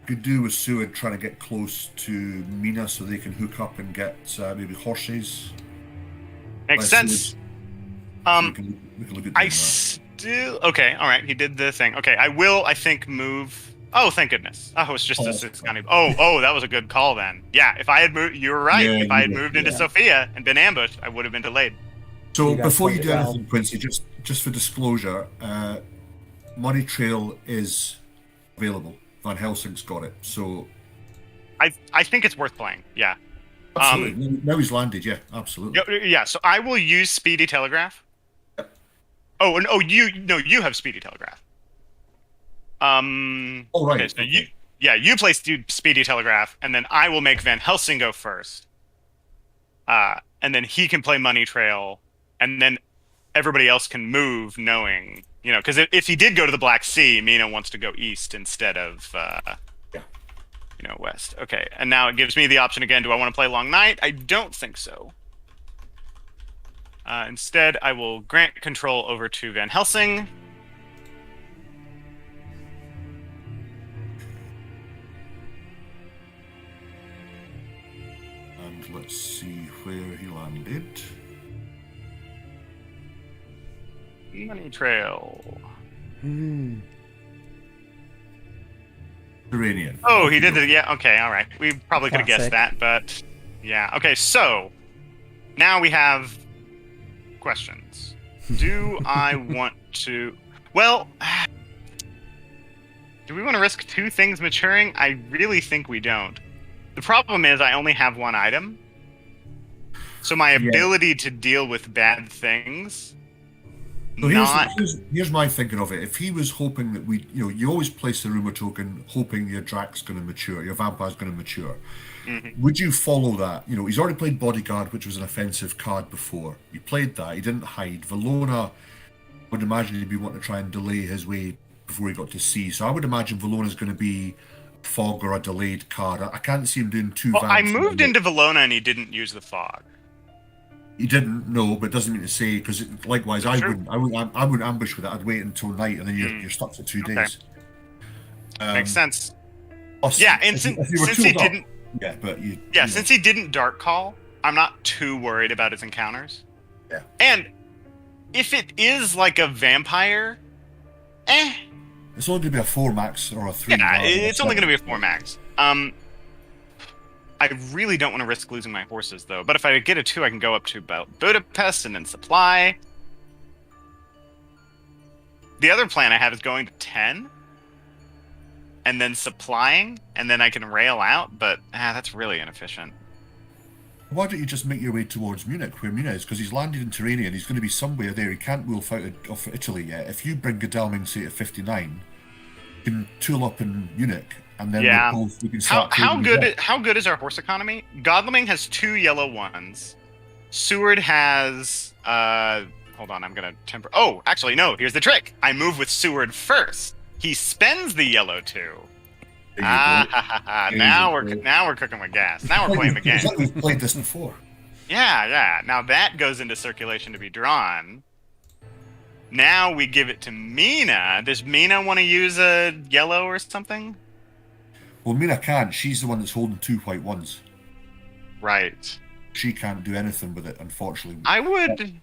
Could do with Seward trying to get close to Mina so they can hook up and get maybe horses. Makes Like sense. We can look at I doing that. still okay. All right, he did the thing. Okay, I will. I think move. Oh, thank goodness. Oh, it's just Oh, a 6 kind of. Oh, that was a good call then. Yeah, if I had moved, you were right. Yeah, if I had you did, moved into yeah. Sophia and been ambushed, I would have been delayed. So You guys before you played do it well. anything, Quincy, just for disclosure, Money Trail is available. Van Helsing's got it. So I think it's worth playing. Yeah. absolutely. Now he's landed. Yeah, absolutely. Yeah. So I will use Speedy Telegraph. Yep. Oh, and you have Speedy Telegraph. Oh, right. Okay, so you play Speedy Telegraph, and then I will make Van Helsing go first. And then he can play Money Trail, and then everybody else can move, knowing, because if he did go to the Black Sea, Mina wants to go east instead of, west. Okay, and now it gives me the option again. Do I want to play Long Night? I don't think so. Instead, I will grant control over to Van Helsing. And let's see where he landed. Money Trail. Iranian. Oh, he did the okay, all right. We probably could have guessed Classic. that, but yeah. Okay, so now we have questions. Do I want to? Well, do we want to risk 2 things maturing? I really think we don't. The problem is I only have 1 item, so my ability to deal with bad things. So here's my thinking of it. If he was hoping that you always place the rumor token hoping your Drac's going to mature, your vampire's going to mature. Mm-hmm. Would you follow that? He's already played Bodyguard, which was an offensive card before. He played that. He didn't hide. Valona, I would imagine he'd be wanting to try and delay his way before he got to sea. So I would imagine Valona's going to be a fog or a delayed card. I can't see him doing 2 Well, I vamps. moved into Valona and he didn't use the fog. He didn't know, but doesn't mean to say, because likewise, I True. wouldn't ambush with it. I'd wait until night, and then you're stuck for 2 Okay. days. Makes sense. Plus, Yeah, and if you were since he tooled up- didn't. Yeah, but Since he didn't dark call, I'm not too worried about his encounters. Yeah. And if it is like a vampire, it's only going to be a 4 max or a 3. yeah, it's only going to be a 4 max. I really don't want to risk losing my horses, though. But if I get a 2, I can go up to Budapest and then supply. The other plan I have is going to 10 and then supplying, and then I can rail out, but that's really inefficient. Why don't you just make your way towards Munich, where Munich is? Because he's landed in Terrania, he's going to be somewhere there. He can't wolf out of Italy yet. If you bring Godalming, say, to 59, you can tool up in Munich, and then we can start how good is our horse economy? Godalming has 2 yellow ones. Seward has... hold on, I'm going to temper... Oh, actually, no, here's the trick. I move with Seward first. He spends the yellow 2. Now we're cooking with gas. Now we're playing the game. We've played this before. Yeah. Now that goes into circulation to be drawn. Now we give it to Mina. Does Mina want to use a yellow or something? Well, Mina can't. She's the one that's holding 2 white ones. Right. She can't do anything with it, unfortunately. I would...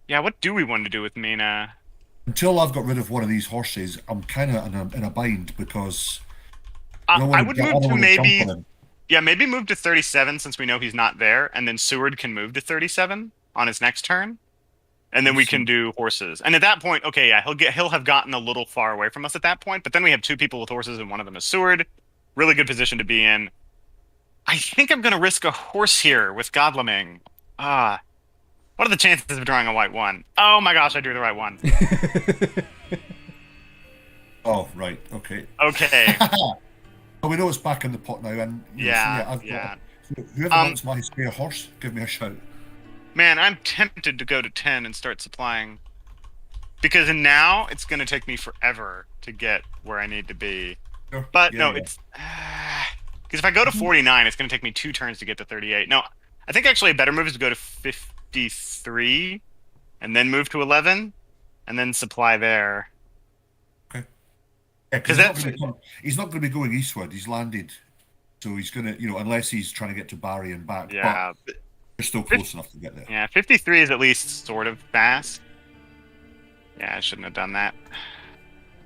Yeah, what do we want to do with Mina? Until I've got rid of one of these horses, I'm kind of in a bind, because... I would move to maybe move to 37, since we know he's not there, and then Seward can move to 37 on his next turn, and then we can do horses. And at that point, okay, yeah, he'll have gotten a little far away from us at that point, but then we have 2 people with horses, and one of them is Seward. Really good position to be in. I think I'm going to risk a horse here with Godalming. What are the chances of drawing a white 1? Oh my gosh, I drew the right one. Oh, right, okay. Okay. Well, we know it's back in the pot now, and whoever wants my spare horse, give me a shout. Man, I'm tempted to go to 10 and start supplying. Because now it's going to take me forever to get where I need to be. Sure. But it's... Because if I go to 49, it's going to take me 2 turns to get to 38. No, I think actually a better move is to go to 53 and then move to 11 and then supply there. Okay. Yeah, because he's not going to be going eastward. He's landed. So he's going to, unless he's trying to get to Barry and back. Yeah. But we're still close enough to get there. Yeah, 53 is at least sort of fast. Yeah, I shouldn't have done that.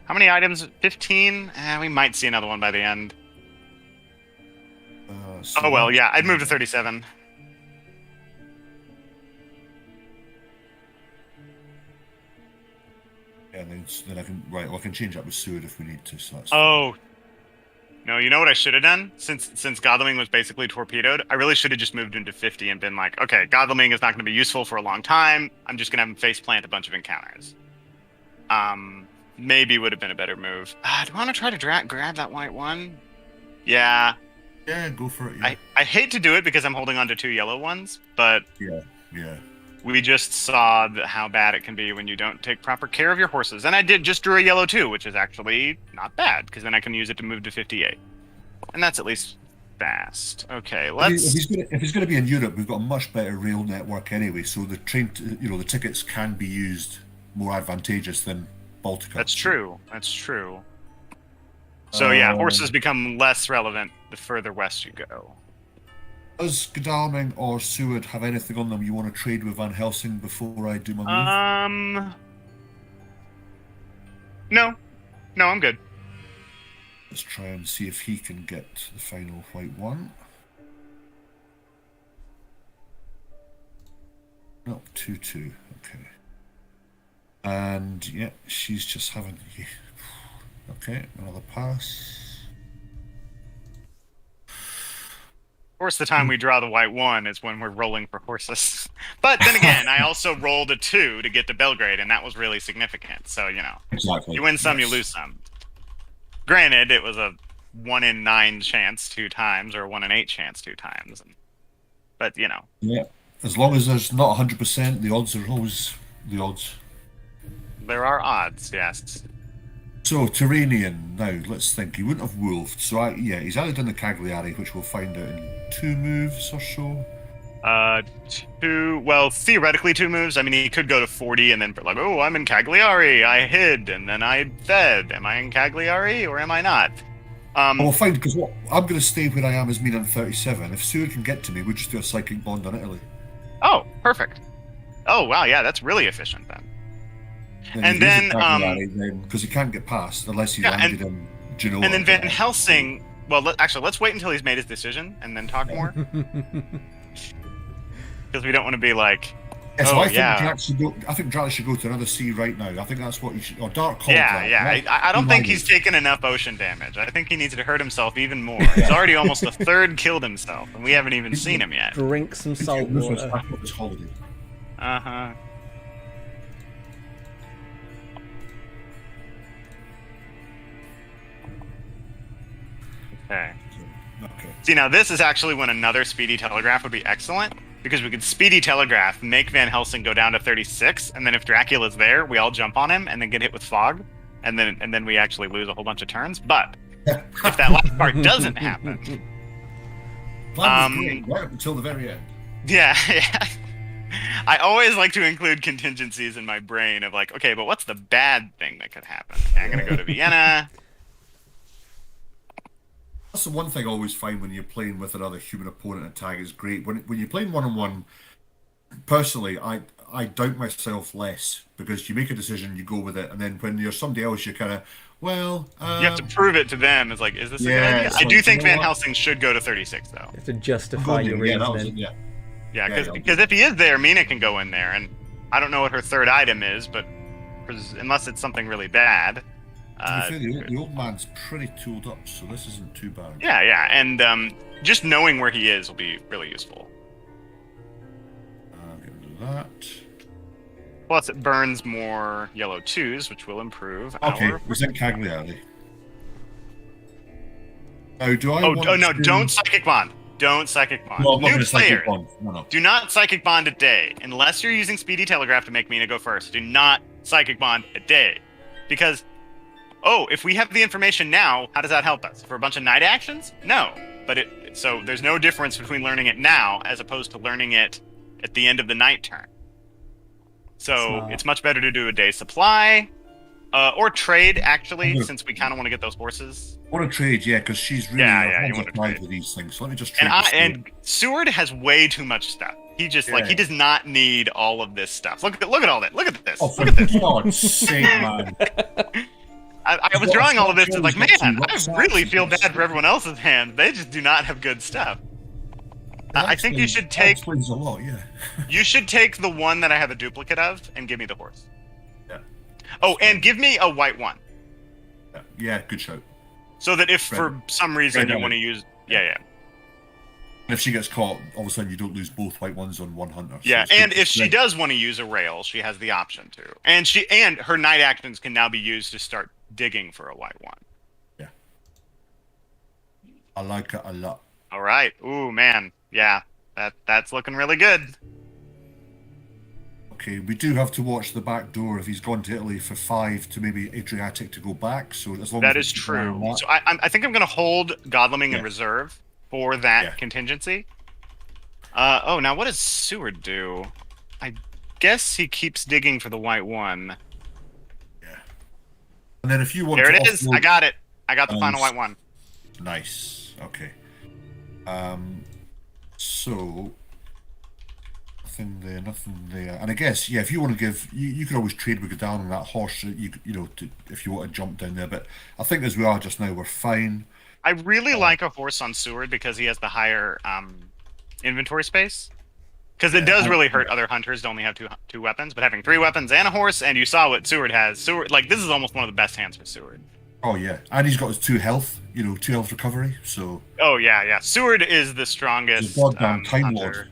How many items? 15? We might see another one by the end. Oh, well, yeah, I'd move to 37. Yeah, then I can... Right, well, I can change that with Seward if we need to, so that's no, you know what I should have done? Since Godalming was basically torpedoed, I really should have just moved into 50 and been like, okay, Godalming is not going to be useful for a long time. I'm just going to have him face plant a bunch of encounters. Maybe would have been a better move. Do I want to try to grab that white one? Yeah. Yeah, go for it. Yeah. I hate to do it because I'm holding on to 2 yellow ones, but yeah. We just saw how bad it can be when you don't take proper care of your horses. And I just drew a yellow too, which is actually not bad, because then I can use it to move to 58. And that's at least fast. Okay, let's... If he's going to be in Europe, we've got a much better rail network anyway, so the the tickets can be used more advantageous than Baltica. That's true. So yeah, horses become less relevant the further west you go. Does Godalming or Seward have anything on them you want to trade with Van Helsing before I do my move? No, I'm good. Let's try and see if he can get the final white one. No, 2-2, okay. And yeah, she's just having... Okay, another pass. Of course, the time we draw the white 1 is when we're rolling for horses. But then again, I also rolled a 2 to get to Belgrade, and that was really significant. So, exactly. You win some, you lose some. Granted, it was a 1 in 9 chance 2 times, or a 1 in 8 chance 2 times. But, Yeah, as long as there's not 100%, the odds are always the odds. There are odds, yes. So, Terranian, now, let's think. He wouldn't have wolfed, so he's either done the Cagliari, which we'll find out in 2 moves or so. 2, well, theoretically 2 moves. I mean, he could go to 40 and then like, oh, I'm in Cagliari, I hid, and then I fed. Am I in Cagliari, or am I not? We'll find, because I'm going to stay where I am as Mina 37. If Seward can get to me, we'll just do a psychic bond on Italy. Oh, perfect. Oh, wow, yeah, that's really efficient then. And then because he can't get past unless he's landed in Genoa. And then Van Helsing Well, actually, let's wait until he's made his decision and then talk more. Because we don't want to be like, Yeah, so oh, I think yeah. I think Drax should go to another sea right now. I think that's what he should. Or Dark called Yeah, that. yeah. Right? I don't think he's taken enough ocean damage. I think he needs to hurt himself even more. He's already almost a third killed himself, and we haven't even seen him yet. Drink some salt water. This holiday. Uh-huh. Okay. Okay. See, now this is actually when another speedy telegraph would be excellent, because we could speedy telegraph, make Van Helsing go down to 36, and then if Dracula's there, we all jump on him and then get hit with fog, and then we actually lose a whole bunch of turns. But if that last part doesn't happen, Plan was great, right up until the very end. yeah. I always like to include contingencies in my brain of like, okay, but what's the bad thing that could happen? Okay, I'm gonna go to Vienna. That's the one thing I always find when you're playing with another human opponent in tag is great. When you're playing one-on-one, personally, I doubt myself less because you make a decision, you go with it, and then when you're somebody else, you're kind of, well... you have to prove it to them. It's like, is this a good idea? I do think Van Helsing should go to 36, though. You have to justify your reasoning. Yeah, because if he is there, Mina can go in there, and I don't know what her third item is, but unless it's something really bad... the old man's pretty tooled up, so this isn't too bad. Yeah, and just knowing where he is will be really useful. I'm going to do that. Plus, it burns more yellow 2s, which will improve Okay, our... was it Cagliari? Now, do I Oh, no, don't Psychic Bond. Don't Psychic Bond. No, I'm not New going to Psychic player, Bond. No. do not Psychic Bond a day. Unless you're using Speedy Telegraph to make Mina go first. Do not Psychic Bond a day. Because... oh, if we have the information now, how does that help us? For a bunch of night actions? No. But so there's no difference between learning it now as opposed to learning it at the end of the night turn. So it's much better to do a day supply, or trade, actually, since we kind of want to get those horses. I want to trade, yeah, because she's really you want to trade with these things. So let me just trade. And Seward has way too much stuff. He just he does not need all of this stuff. Look at all that. Look at this. Oh, look at this. For God's sake, man. I was drawing all of this and like, man, I really feel bad for everyone else's hand. They just do not have good stuff. I think you should take. That explains a lot, yeah. You should take the one that I have a duplicate of and give me the horse. Yeah. Oh, and give me a white one. Yeah, good shout. So that if for some reason you want to use, yeah. And if she gets caught, all of a sudden you don't lose both white ones on one hunter. Yeah, and if she does want to use a rail, she has the option to. And her night actions can now be used to start digging for a white one. Yeah. I like it a lot. All right. Ooh, man. Yeah, that's looking really good. Okay, we do have to watch the back door if he's gone to Italy for 5 to maybe Adriatic to go back. So as long that as is true. So I think I'm going to hold Godleming in reserve for that contingency. Oh, now what does Seward do? I guess he keeps digging for the white one. Yeah. And then if you want there to it is. I got it. I got the final white one. Nice. Okay. So nothing there. And I guess if you want to give, you could always trade with Godal on that horse. If you want to jump down there. But I think as we are just now, we're fine. I really like a horse on Seward because he has the higher inventory space. Because it does really hurt other hunters to only have two weapons, but having 3 weapons and a horse, and you saw what Seward has. Seward, this is almost one of the best hands for Seward. Oh yeah, and he's got his 2 health. 2 health recovery. So. Oh yeah. Seward is the strongest. Goddamn Time Lord.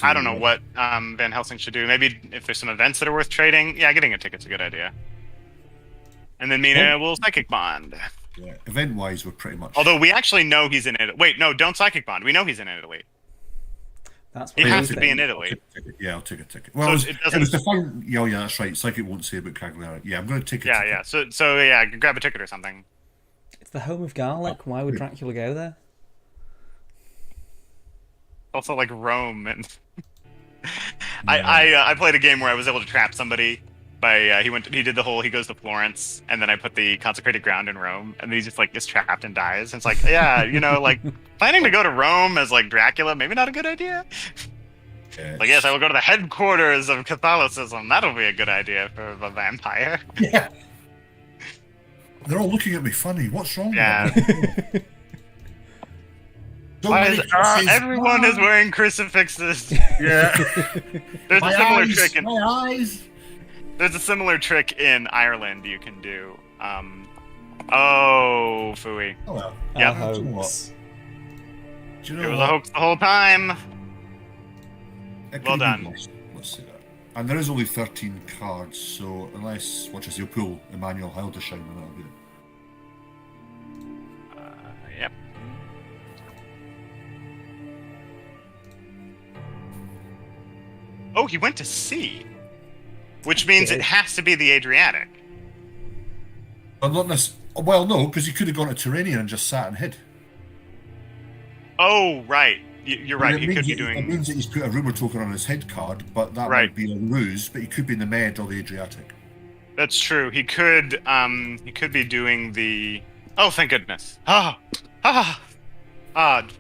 I don't know what Van Helsing should do. Maybe if there's some events that are worth trading. Yeah, getting a ticket's a good idea. And then Mina will Psychic Bond. Yeah, event-wise, we're pretty much... Although we actually know he's in Italy. Wait, no, don't Psychic Bond. We know he's in Italy. He has to be in Italy. I'll take a ticket. Well, so it was to find... Yeah, that's right. Psychic won't say about Cagliari. Yeah, I'm going to take a ticket. Yeah. So grab a ticket or something. It's the home of garlic. Why would Dracula go there? Also, like Rome, and I played a game where I was able to trap somebody by he goes to Florence, and then I put the consecrated ground in Rome, and he just gets trapped and dies. And it's like, planning to go to Rome as Dracula, maybe not a good idea. Yes. Yes, I will go to the headquarters of Catholicism. That'll be a good idea for a vampire. Yeah. They're all looking at me funny. What's wrong Yeah. with them? So Why many is, crosses. everyone is wearing crucifixes. Yeah. There's My a similar eyes. trick in My eyes. there's a similar trick in Ireland you can do. Oh, phooey. Oh well. Yeah. A Do you know what? hoax. Do you It know was what? a hoax the whole time. It Well could have been done. worse. Let's say that. And there is only 13 cards, so unless, watch as you pull Emmanuel Hildesheim, then that'll be it. Yep. Oh, he went to sea, which means it has to be the Adriatic. But not well, no, because he could have gone to Turanian and just sat and hid. Oh, right. You're right. He could be It doing. means that he's put a rumour token on his head card, but that Right. might be a ruse. But he could be in the Med or the Adriatic. That's true. He could be doing the. Oh, thank goodness.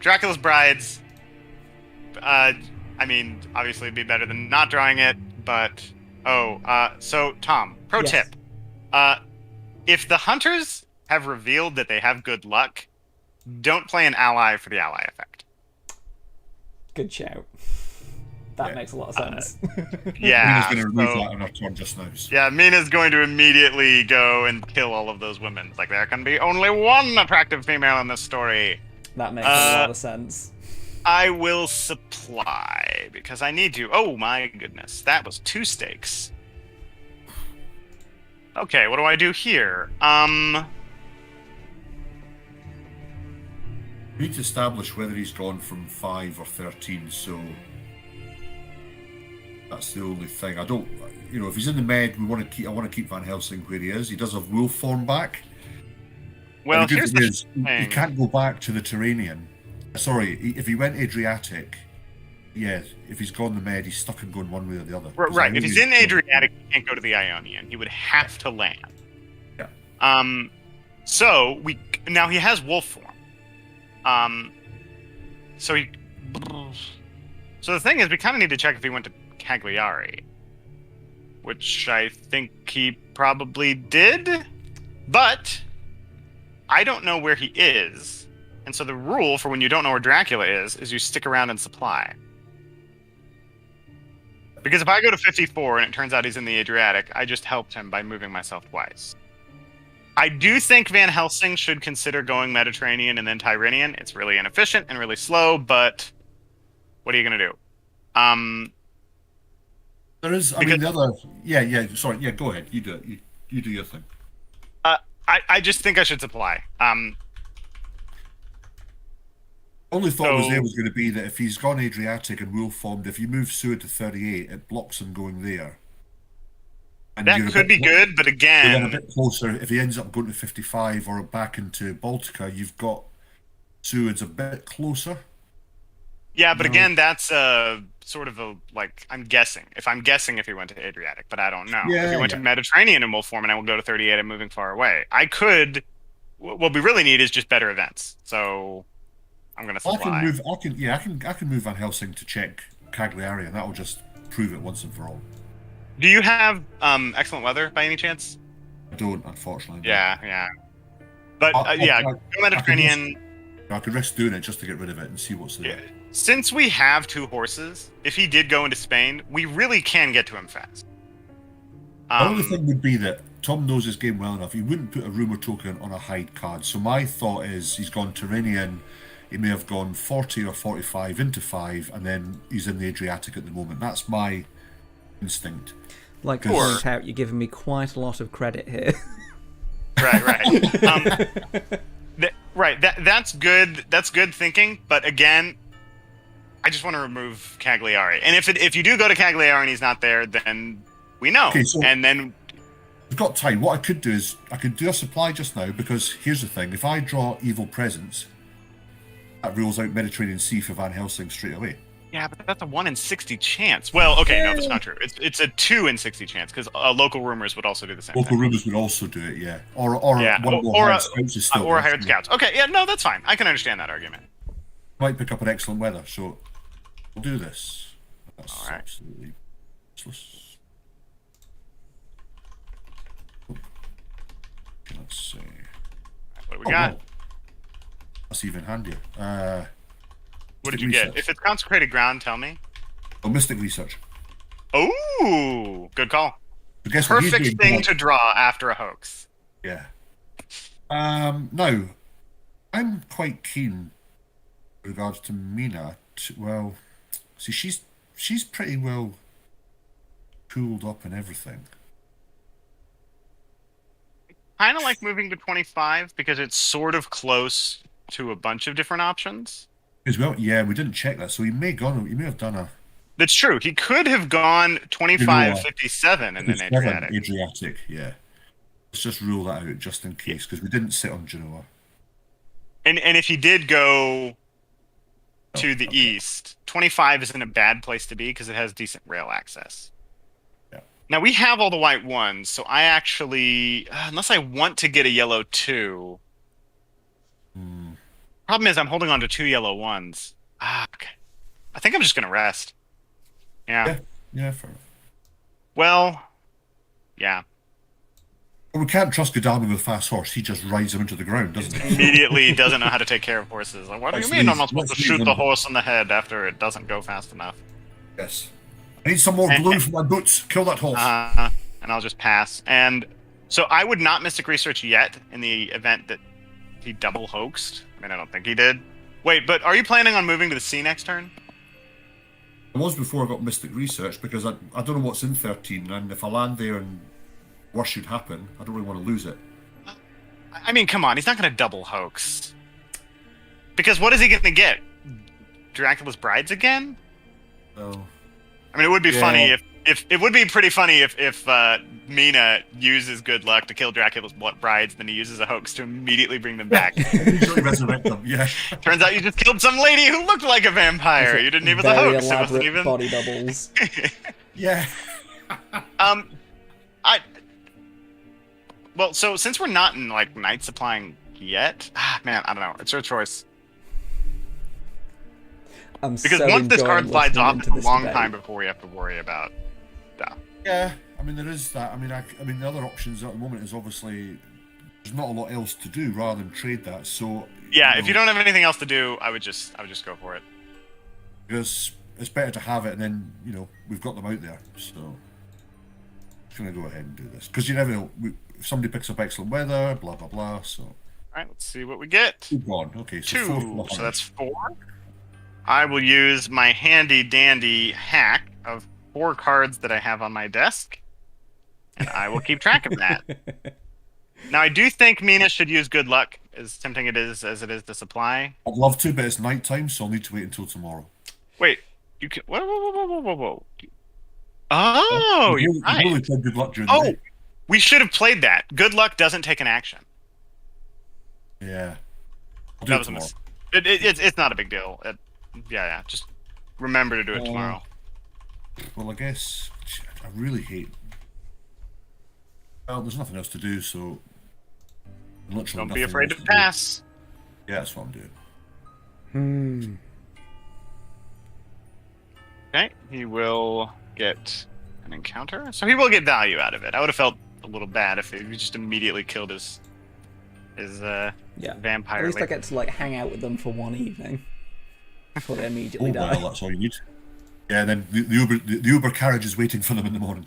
Dracula's Brides. I mean, obviously, it'd be better than not drawing it, but so Tom, pro Yes. tip: if the hunters have revealed that they have good luck, don't play an ally for the ally effect. Good shout. That Yeah. makes a lot of sense. Yeah. Mina's going to remove so- that on our turn just now. So. Yeah, Mina's going to immediately go and kill all of those women. Like, there can be only one attractive female in this story. That makes a lot of sense. I will supply, because I need to. Oh my goodness, that was 2 stakes. Okay, what do I do here? We need to establish whether he's gone from 5 or 13, so that's the only thing. I don't, if he's in the Med, I want to keep Van Helsing where he is. He does have wolf form back. Well, And the good here's thing the is, thing. he can't go back to the Turanian. Sorry, if he went Adriatic, yeah, if he's gone the Med, he's stuck in going one way or the other. 'Cause I Right, know if he's he's in gone- Adriatic, he can't go to the Ionian. He would have to land. Yeah. So now he has wolf form. So the thing is, we kind of need to check if he went to Cagliari, which I think he probably did, but I don't know where he is, and so the rule for when you don't know where Dracula is you stick around and supply. Because if I go to 54 and it turns out he's in the Adriatic, I just helped him by moving myself twice. I do think Van Helsing should consider going Mediterranean and then Tyrrhenian. It's really inefficient and really slow, but what are you going to do? There is, the other, sorry, go ahead, you do it, you do your thing. I just think I should supply. Only thought was going to be that if he's gone Adriatic and wolf formed, if you move Seward to 38, it blocks him going there. And That could be good, but You're again, a bit closer. If he ends up going to 55 or back into Baltica, you've got Seward's a bit closer. yeah, but again, that's sort of a, like, I'm guessing. If he went to Adriatic, but I don't know. If he went to Mediterranean and wolf form and I will go to 38 and moving far away. I could, what we really need is just better events. So I'm going to supply. I can move Van Helsing to check Cagliari, and that will just prove it once and for all. Do you have excellent weather by any chance? I don't, unfortunately. Yeah. But I- go Mediterranean. I could risk doing it just to get rid of it and see what's there. Yeah. Since we have 2 horses, if he did go into Spain, we really can get to him fast. The only thing would be that Tom knows his game well enough. He wouldn't put a rumour token on a hide card. So my thought is he's gone Turanian. He may have gone 40 or 45 into 5, and then he's in the Adriatic at the moment. That's my instinct. Like to point out, you're giving me quite a lot of credit here. Right. That's good. That's good thinking. But again, I just want to remove Cagliari. And if you do go to Cagliari and he's not there, then we know. Okay, so and then we've got time. What I could do is I could do a supply just now, because here's the thing: if I draw Evil Presence, that rules out Mediterranean Sea for Van Helsing straight away. yeah, but that's a 1 in 60 chance. Well, okay, no, that's not true. It's a 2 in 60 chance because local rumors would also do the same. Local thing. rumors would also do it, yeah. Or Yeah, one of the hired scouts is still or there, hired so scouts. Okay, yeah, no, that's fine. I can understand that argument. might pick up an excellent weather, so we'll do this. That's All right. absolutely useless. Let's see. we got? Well, that's even handier. What did you get? Research. If it's consecrated ground, tell me. Oh, Mystic Research. Oh, good call. So guess what he's Perfect doing? thing to draw after a hoax. Yeah. Now, I'm quite keen with regards to Mina. Well, see, she's pretty well pooled up and everything. Kind of like moving to 25 because it's sort of close to a bunch of different options. As well, yeah, we didn't check that, so he may have done a That's true. He could have gone 25, 57 and then Adriatic. Adriatic, yeah. Let's just rule that out just in case, because we didn't sit on Genoa. And if he did go to the east, 25 isn't a bad place to be because it has decent rail access. Yeah. Now we have all the white ones, so I actually, unless I want to get a yellow 2. Problem is I'm holding on to 2 yellow 1s. Okay. I think I'm just gonna rest. Yeah, fair enough. Well, yeah. Well, we can't trust Godami with fast horse. He just rides him into the ground, doesn't he? Immediately doesn't know how to take care of horses. Like, what do you mean I'm not supposed to let's shoot leave the him. horse in the head after it doesn't go fast enough? Yes. I need some more glue for my boots. Kill that horse. And I'll just pass. And so I would not Mystic Research yet in the event that he double hoaxed. I mean, I don't think he did. Wait, but are you planning on moving to the sea next turn? I was before I got Mystic Research because I don't know what's in 13, and if I land there and worse should happen, I don't really want to lose it. I mean, come on, he's not going to double hoax. Because what is he going to get? Dracula's brides again? Oh. I mean, it would be funny if it would be pretty funny if Mina uses good luck to kill Dracula's brides, then he uses a hoax to immediately bring them back. Usually resurrect them, yeah. Turns out you just killed some lady who looked like a vampire. You didn't even a Very hoax. It wasn't elaborate even body doubles. Yeah. Well, so since we're not in like night supplying yet, man, I don't know. It's your choice. Because once this card slides off, it's a long time before we have to worry about stuff. Yeah, I mean there is that. I mean the other options at the moment is obviously there's not a lot else to do rather than trade that. So yeah, if you don't have anything else to do, I would just go for it. Because it's better to have it, and then we've got them out there. So I'm just gonna go ahead and do this because you never know. If somebody picks up excellent weather, blah blah blah. So all right, let's see what we get. 2 gone. Okay, so 2. So that's 4. I will use my handy dandy hack of 4 cards that I have on my desk, and I will keep track of that. Now, I do think Mina should use good luck, as tempting as it is to supply. I'd love to, but it's night time, so I'll need to wait until tomorrow. Wait, you can. Whoa. Oh, you're right. You really tried good luck during the day. We should have played that. Good luck doesn't take an action. Yeah. I'll do That it was a tomorrow. mistake. It's not a big deal. Yeah. Just remember to do it tomorrow. Well, I guess I really hate. Well, there's nothing else to do, so literally Don't be nothing afraid else to do. pass. Yeah, that's what I'm doing. Okay, he will get an encounter, so he will get value out of it. I would have felt a little bad if he just immediately killed his vampire. At least I get to hang out with them for one evening before they immediately die. Well, that's all you need. Yeah, and then the Uber carriage is waiting for them in the morning.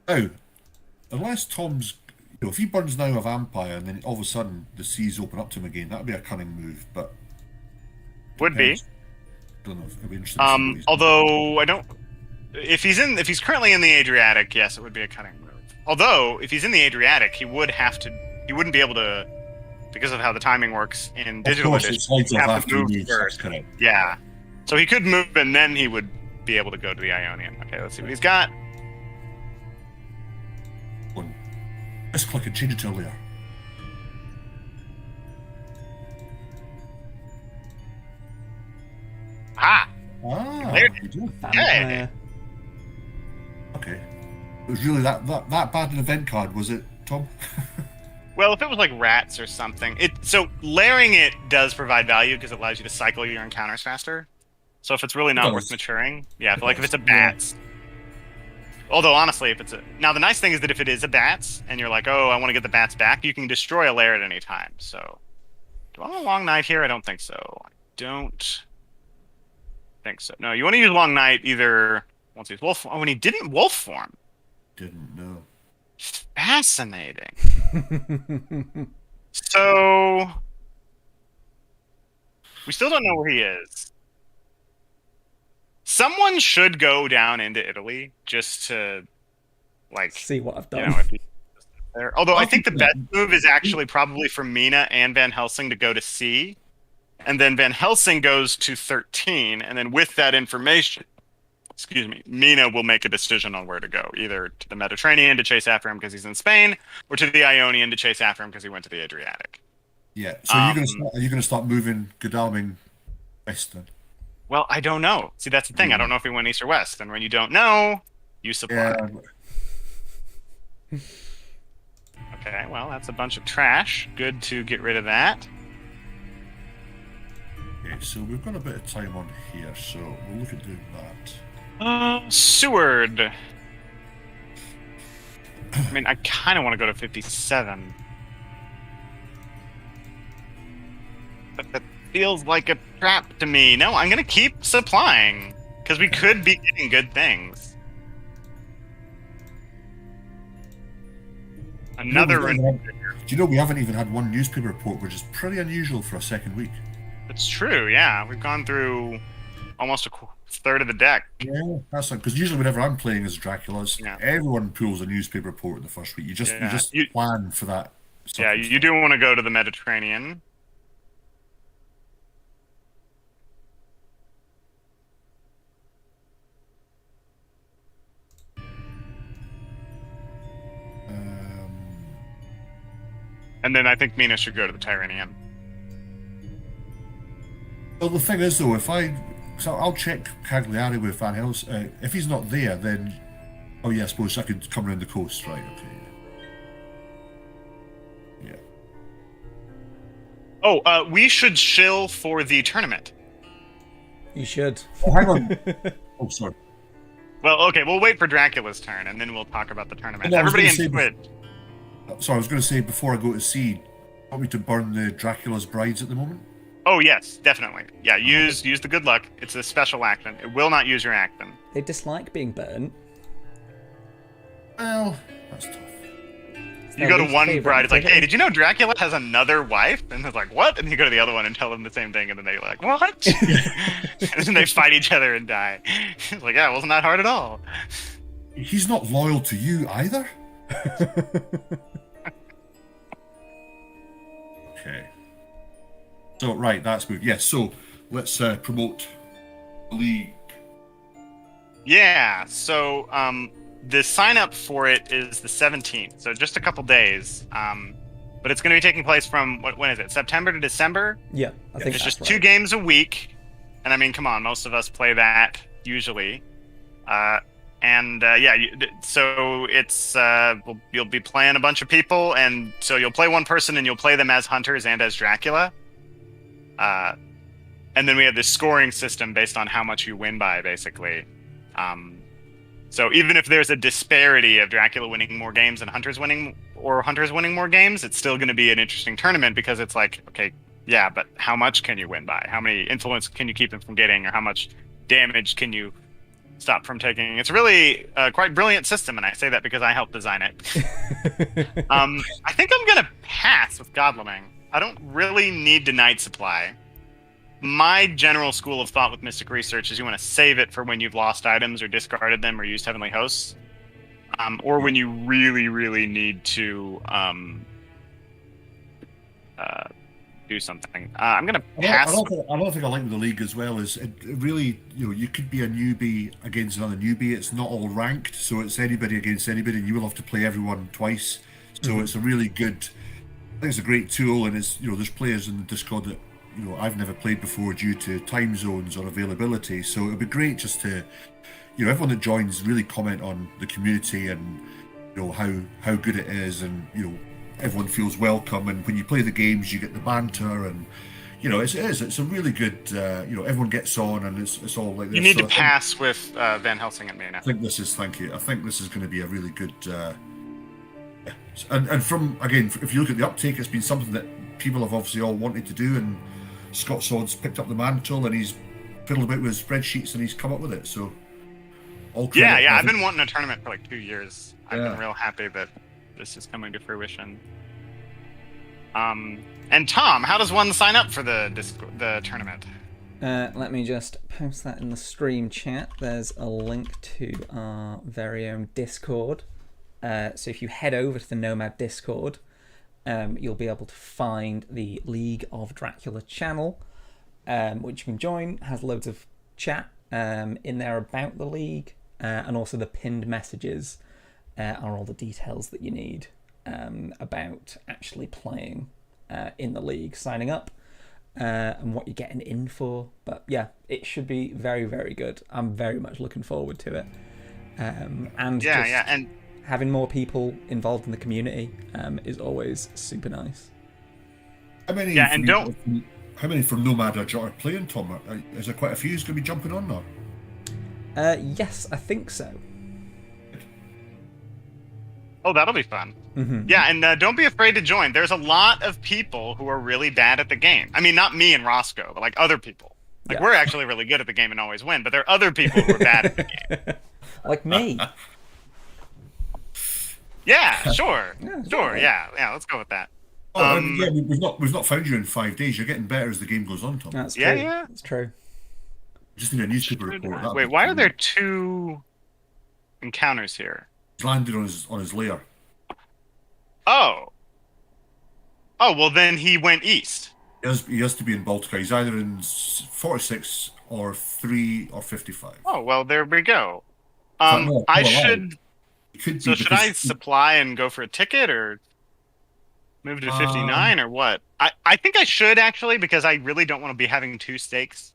Now, unless Tom's, if he burns now a vampire and then all of a sudden the seas open up to him again, that'd be a cunning move. But Would be. I don't know. It'd be interesting. To see what he's Although I don't. If he's currently in the Adriatic, yes, it would be a cunning move. Although if he's in the Adriatic, he wouldn't be able to, because of how the timing works in digital edition. It slides he'd off have after to move he moves. first. That's correct. Yeah. So he could move, and then he would be able to go to the Ionian. Okay, let's see what he's got. Let's click and change it to a layer. Ah! There you do. Vampire. Okay. It was really that bad an event card, was it, Tom? Well, if it was like rats or something, so layering it does provide value because it allows you to cycle your encounters faster. So if it's really not worth maturing, yeah. But if it's a bats, Although honestly, if it's now the nice thing is that if it is a bats and you're like, oh, I want to get the bats back, you can destroy a lair at any time. So, do I want a long night here? I don't think so. I don't think so. No, you want to use long night either once he's wolf. Oh, when he didn't wolf form. Didn't know. Fascinating. So we still don't know where he is. Someone should go down into Italy just to, like, See what I've done. you know, if he's there. Although I think the best move is actually probably for Mina and Van Helsing to go to C, and then Van Helsing goes to 13, and then with that information, Mina will make a decision on where to go, either to the Mediterranean to chase after him because he's in Spain, or to the Ionian to chase after him because he went to the Adriatic. Yeah. So are you going to start moving Godalming west then? Well, I don't know. See, that's the thing. I don't know if he went east or west. And when you don't know, you supply. Yeah. Okay, well, that's a bunch of trash. Good to get rid of that. Okay, so we've got a bit of time on here, so we'll look at doing that. Seward. I mean, I kind of want to go to 57. But that feels like a trap to me. No, I'm going to keep supplying, because we could be getting good things. Another... Do you know we haven't even had one newspaper report, which is pretty unusual for a second week? It's true, yeah. We've gone through almost a third of the deck. Yeah, that's like, because usually whenever I'm playing as Draculas, everyone pulls a newspaper report in the first week. You just plan for that. Yeah, you do want to go to the Mediterranean. And then I think Mina should go to the Tyrrhenian. Well, the thing is, though, so I'll check Cagliari with Van Helsing. If he's not there, then I suppose I could come around the coast, right? Okay. Yeah. Oh, we should shill for the tournament. You should. Oh, hang on. Oh, sorry. Well, okay, we'll wait for Dracula's turn, and then we'll talk about the tournament. No, Everybody in Twitch. Sorry, I was going to say, before I go to sea, want me to burn the Dracula's brides at the moment? Oh, yes, definitely. Yeah, use the good luck. It's a special action. It will not use your action. They dislike being burnt. Well, that's tough. You go to one bride, it's like, hey, did you know Dracula has another wife? And they're like, what? And you go to the other one and tell them the same thing, and then they're like, what? And then they fight each other and die. It's like, yeah, it wasn't that hard at all. He's not loyal to you either? Okay. So, right, that's good. Yes, so let's promote the league. Yeah, so the sign up for it is the 17th, so just a couple days. But it's going to be taking place from, when is it, September to December? Yeah, I think it's that's just 2 games a week. And I mean, come on, most of us play that usually. So it's you'll be playing a bunch of people, and so you'll play one person and you'll play them as hunters and as Dracula. And then we have this scoring system based on how much you win by, basically. So even if there's a disparity of Dracula winning more games and hunters winning more games, it's still going to be an interesting tournament, because it's like, okay, yeah, but how much can you win by? How many influence can you keep them from getting, or how much damage can you stop from taking? It's really a quite brilliant system, and I say that because I helped design it. I think I'm going to pass with Godleming. I don't really need to night supply. My general school of thought with Mystic Research is you want to save it for when you've lost items or discarded them or used Heavenly Hosts, or when you really, really need to do something. I'm going to pass. Another thing I like with the league as well is it really, you could be a newbie against another newbie. It's not all ranked, so it's anybody against anybody, and you will have to play everyone twice. So it's a really good, I think it's a great tool, and it's, there's players in the Discord that, I've never played before due to time zones or availability. So it'd be great just to, everyone that joins really comment on the community and, how good it is, and, everyone feels welcome. And when you play the games, you get the banter, and, It's a really good. Everyone gets on, and it's all like this. You need to I pass with Van Helsing and Mina. thank you. I think this is going to be a really good. And from again, if you look at the uptake, it's been something that people have obviously all wanted to do, and Scott Sod's picked up the mantle, and he's fiddled about with spreadsheets, and he's come up with it. So, all credit, I've been wanting a tournament for like 2 years. I've been real happy that this is coming to fruition. And Tom, how does one sign up for the tournament? Let me just post that in the stream chat. There's a link to our very own Discord. So if you head over to the Nomad Discord, you'll be able to find the League of Dracula channel, which you can join. It has loads of chat in there about the league, and also the pinned messages are all the details that you need about actually playing in the league, signing up, and what you're getting in for. But yeah, it should be very, very good. I'm very much looking forward to it. And having more people involved in the community is always super nice. How many? How many from Nomad are playing, Tom? Is there quite a few who's going to be jumping on now? Yes, I think so. Oh, that'll be fun. Mm-hmm. Yeah, and don't be afraid to join. There's a lot of people who are really bad at the game. I mean, not me and Roscoe, but like other people. Like we're actually really good at the game and always win, but there are other people who are bad at the game. Like me. Yeah, sure. Yeah, let's go with that. We've not found you in 5 days. You're getting better as the game goes on, Tom. That's true. Yeah. That's true. Just need a newspaper report. Wait, why are there 2 encounters here? He's landed on his lair. Oh, well then he went east. He has to be in Baltica. He's either in 46 or 3 or 55. Oh, well, there we go. Should I supply and go for a ticket, or move to 59, or what? I think I should, actually, because I really don't want to be having 2 stakes.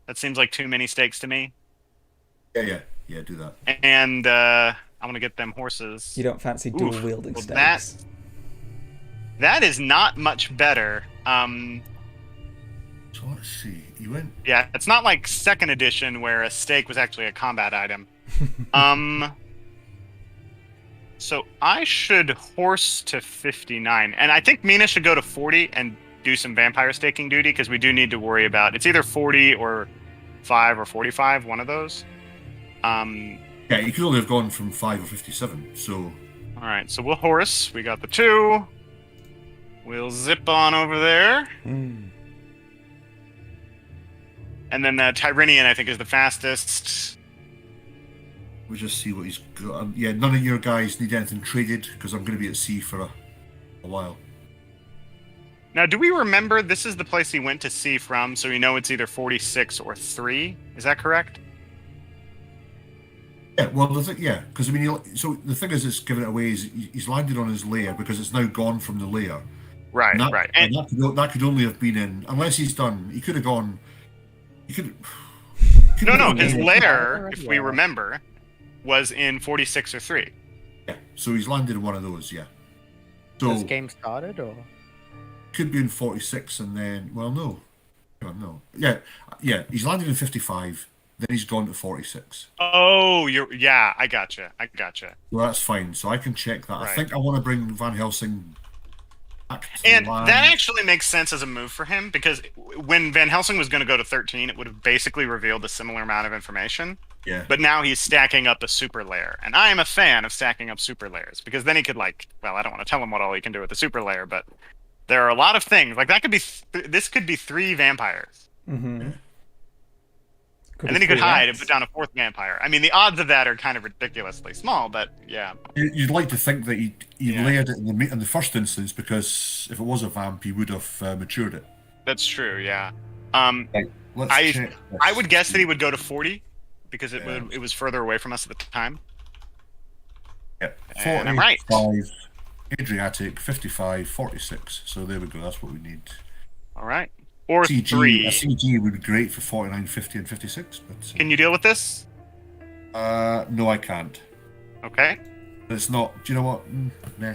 That seems like too many stakes to me. Yeah, do that. And I want to get them horses. You don't fancy dual wielding stakes? That is not much better. So let's see. You went. Yeah, it's not like 2nd edition where a stake was actually a combat item. So I should horse to 59, and I think Mina should go to 40 and do some vampire staking duty, because we do need to worry about it's either 40 or 5 or 45, one of those. Yeah, you could only have gone from 5 or 57. So. All right, so we'll horse. We got the 2. We'll zip on over there. Mm. And then the Tyrrhenian, I think, is the fastest. We'll just see what he's got. Yeah, none of your guys need anything traded, because I'm going to be at sea for a while. Now, do we remember this is the place he went to sea from, so we know it's either 46 or 3? Is that correct? Yeah, well, because I mean, so the thing is, it's given it away is he's landed on his lair because it's now gone from the lair. Right, right. And that could only have been in, unless he's done. He could have gone. No, his lair, if we remember, was in 46 or 3. Yeah, so he's landed in one of those. Yeah. So this game started, or could be in 46, and then no. Yeah. He's landed in 55. Then he's gone to 46. Oh, I gotcha. Well, that's fine. So I can check that. Right. I think I want to bring Van Helsing back to and land. That actually makes sense as a move for him, because when Van Helsing was going to go to 13, it would have basically revealed a similar amount of information. Yeah. But now he's stacking up a super layer, and I am a fan of stacking up super layers, because then he could I don't want to tell him what all he can do with the super layer, but there are a lot of things. Like that could be this could be 3 vampires. Mm-hmm. Yeah. And then he could hide and put down a 4th vampire. I mean, the odds of that are kind of ridiculously small, but yeah. You'd like to think that he layered it in the first instance, because if it was a vamp, he would have matured it. That's true, yeah. Let's check this. I would guess that he would go to 40, because it was further away from us at the time. Yeah, 40, and I'm right. 5, Adriatic, 55, 46. So there we go. That's what we need. All right. Or CG, 3. A CG would be great for 49, 50, and 56. But Can you deal with this? no, I can't. Okay. But it's not. Do you know what? Nah.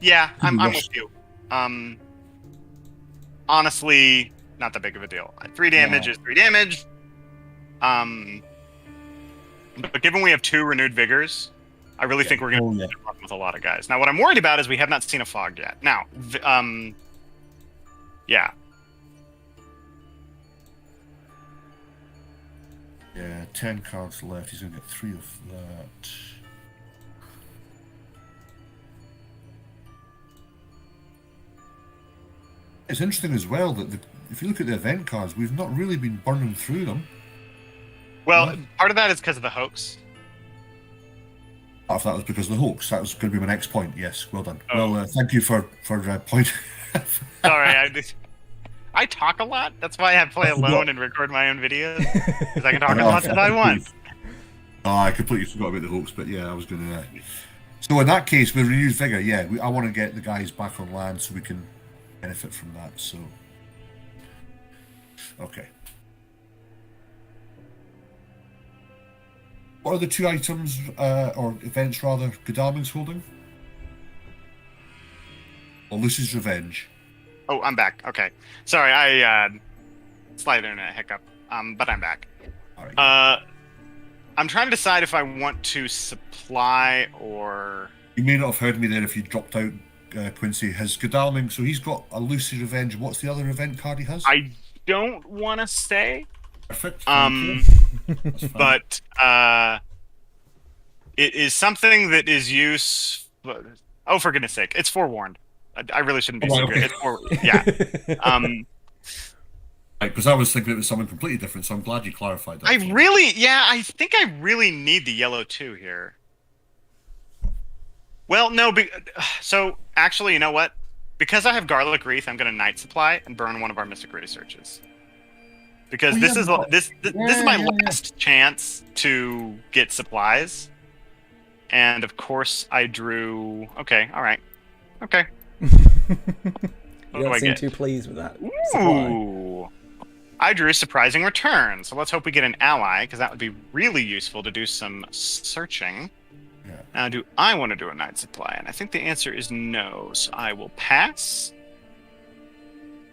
Yeah, I'm with you. honestly, not that big of a deal. 3 damage is 3 damage. But given we have 2 renewed vigors, I really think we're going to run with a lot of guys. Now, what I'm worried about is we have not seen a fog yet. Now, yeah. Yeah, 10 cards left. He's going to get 3 of that. It's interesting as well that if you look at the event cards, we've not really been burning through them. Well, part of that is because of the hoax. Part of that was because of the hoax. That was going to be my next point. Yes, well done. Oh. Well, thank you for point. Sorry, I talk a lot. That's why I play alone and record my own videos. Because I can talk as much as I want. Oh, I completely forgot about the hoax, but yeah, I was going to... So in that case, with renewed vigor, yeah, I want to get the guys back on land so we can benefit from that, so... Okay. What are the 2 items, or events rather, Godalming's holding? Or Lucy's Revenge? Oh, I'm back. Okay. Sorry, I slight internet hiccup. But I'm back. All right. I'm trying to decide if I want to supply or... You may not have heard me there if you dropped out, Quincy. Has Godalming... So he's got a Lucy Revenge. What's the other event card he has? I don't want to say. Perfect. But it is something that is used... Oh, for goodness sake. It's forewarned. I really shouldn't be so good. It's Right, because I was thinking it was something completely different, so I'm glad you clarified that. I think I really need the yellow 2 here. Well, no, so actually, you know what? Because I have Garlic Wreath, I'm going to Night Supply and burn one of our Mystic Researches. Because this is my last chance to get supplies. And of course, I drew... Okay, all right. Okay. You don't seem too pleased with that. Ooh. I drew Surprising Return, so let's hope we get an ally, because that would be really useful to do some searching. Yeah. Now, do I want to do a Night Supply? And I think the answer is no, so I will pass.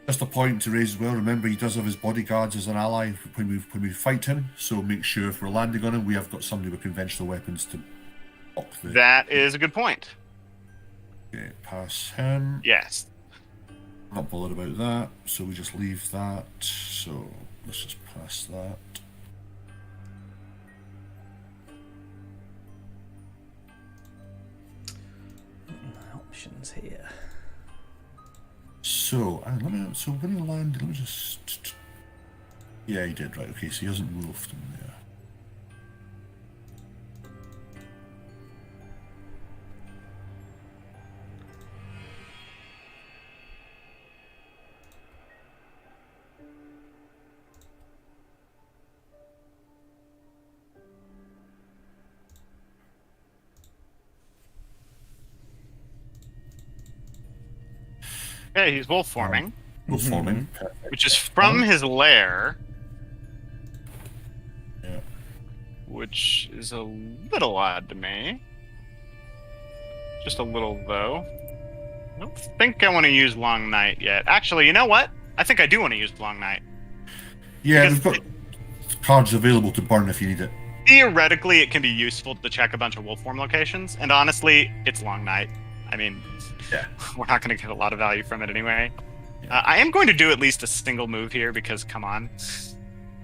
Just a point to raise as well. Remember, he does have his bodyguards as an ally when we fight him, so make sure if we're landing on him, we have got somebody with conventional weapons to block the... That is a good point. Okay, pass him. Yes. Not bothered about that, so we just leave that. So let's just pass that. Options here. So so when he landed, let me just... Yeah, he did, right. Okay, so he hasn't moved him there. Okay, he's wolf forming. Wolf forming. Which is from his lair. Yeah. Which is a little odd to me. Just a little, though. I don't think I want to use Long Night yet. Actually, you know what? I think I do want to use Long Night. Yeah, we've got cards available to burn if you need it. Theoretically, it can be useful to check a bunch of wolf form locations, and honestly, it's Long Night. I mean, yeah, we're not going to get a lot of value from it anyway. Yeah. I am going to do at least a single move here because, come on.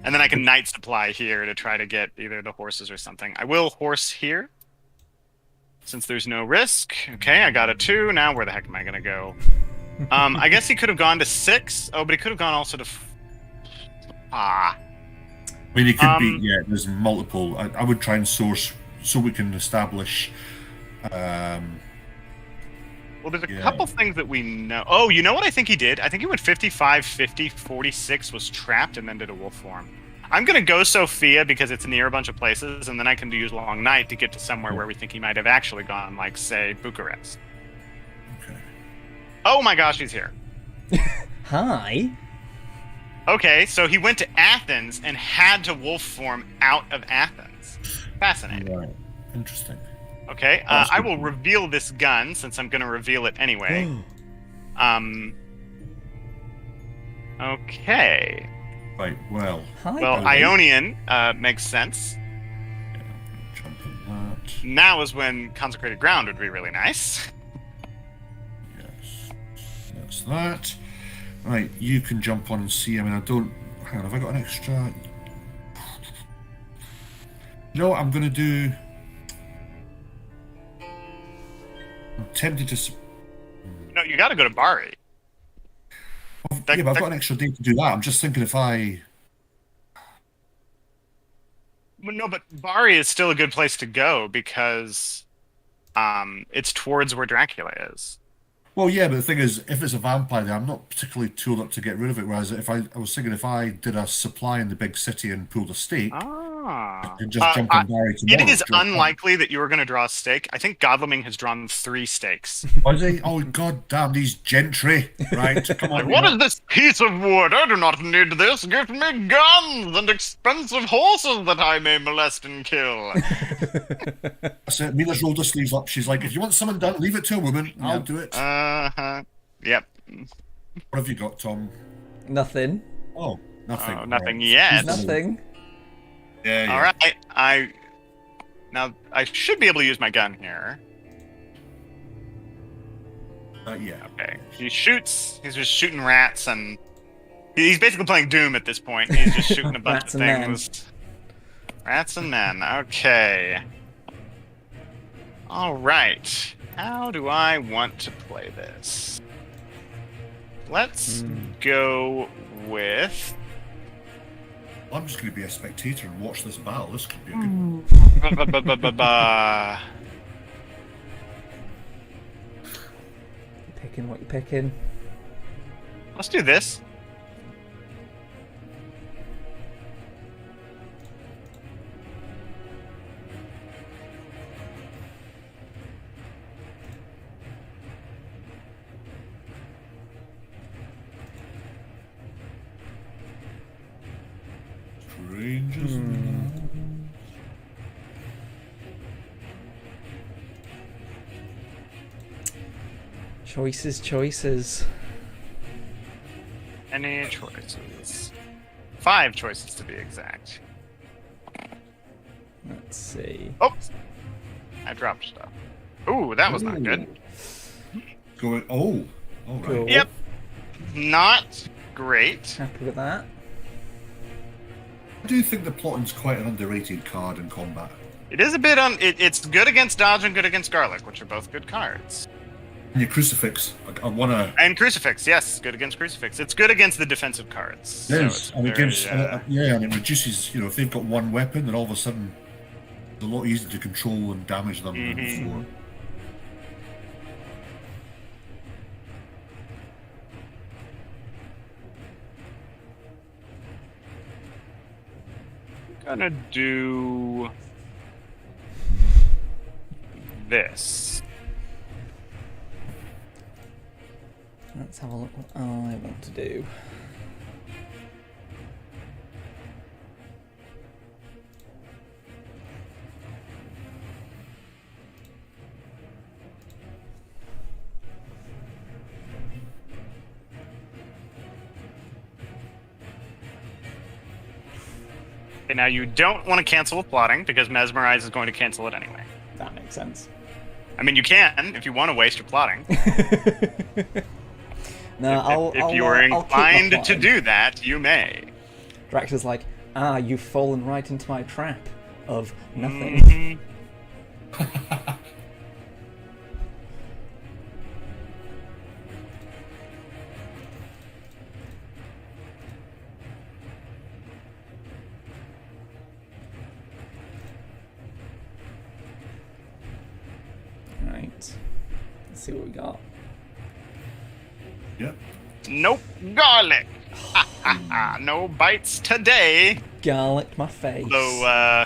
And then I can Night Supply here to try to get either the horses or something. I will horse here, since there's no risk. Okay, I got a 2. Now where the heck am I going to go? I guess he could have gone to 6. Oh, but he could have gone also to... I mean, he could be... Yeah, there's multiple... I would try and source so we can establish... Well, there's a couple things that we know. Oh, you know what I think he did? I think he went 55, 50, 46, was trapped, and then did a wolf form. I'm going to go Sophia because it's near a bunch of places, and then I can use Long Night to get to somewhere where we think he might have actually gone, like, say, Bucharest. Okay. Oh my gosh, he's here. Hi. Okay, so he went to Athens and had to wolf form out of Athens. Fascinating. Right. Interesting. Okay, I will reveal this gun since I'm going to reveal it anyway. Okay. Right, well, Hi, Well, Billy. Ionian makes sense. jump on that. Now is when Consecrated Ground would be really nice. Yes. That's that. Right, you can jump on and see. I mean, I don't... Hang on, have I got an extra... You know what I'm going to do? I'm tempted to... No, you got to go to Bari. Yeah, but I've got an extra day to do that. I'm just thinking if I... Well, no, but Bari is still a good place to go because it's towards where Dracula is. Well, yeah, but the thing is, if it's a vampire there, I'm not particularly tooled up to get rid of it. Whereas if I was thinking if I did a supply in the big city and pulled a stake, I could just jump on Barry tomorrow. It is unlikely that you are going to draw a stake. I think Godleming has drawn 3 stakes. Was he? Oh, god damn, these gentry. Right, come on. What is this piece of wood? I do not need this. Give me guns and expensive horses that I may molest and kill. That's it. Mina's rolled her sleeves up. She's like, if you want someone done, leave it to a woman. I'll do it. Yep. What have you got, Tom? Nothing. Oh, nothing. Oh, nothing Right. yet. Nothing. Yeah. All right. Now I should be able to use my gun here. Yeah. Okay. He shoots. He's just shooting rats, and he's basically playing Doom at this point. He's just shooting a bunch Rats of and things. Rats and men. Okay. All right. How do I want to play this? Let's go with. I'm just going to be a spectator and watch this battle. This could be a good one. Picking what you're picking. Let's do this. Strangers. Choices. Any choices? 5 choices to be exact. Let's see. Oh! I dropped stuff. Ooh, that was not good. Going. Oh. All right. Cool. Yep. Not great. Happy with that. I do think the plotting's quite an underrated card in combat. It is a bit it's good against dodge and good against garlic, which are both good cards. And your crucifix. I want to. And crucifix, yes, good against crucifix. It's good against the defensive cards. Yes, So and it very, gives. Yeah, and it reduces. You know, if they've got one weapon, then all of a sudden, it's a lot easier to control and damage them than before. Gonna do this. Let's have a look what I want to do. Okay, now you don't want to cancel with plotting because Mesmerize is going to cancel it anyway. That makes sense. I mean, you can if you want to waste your plotting. No, if you are I'll keep my inclined to plotting. do that, you may. Dracula's like, you've fallen right into my trap of nothing. Right. Let's see what we got. Yep. Nope, garlic. No bites today. Garlic my face. Though,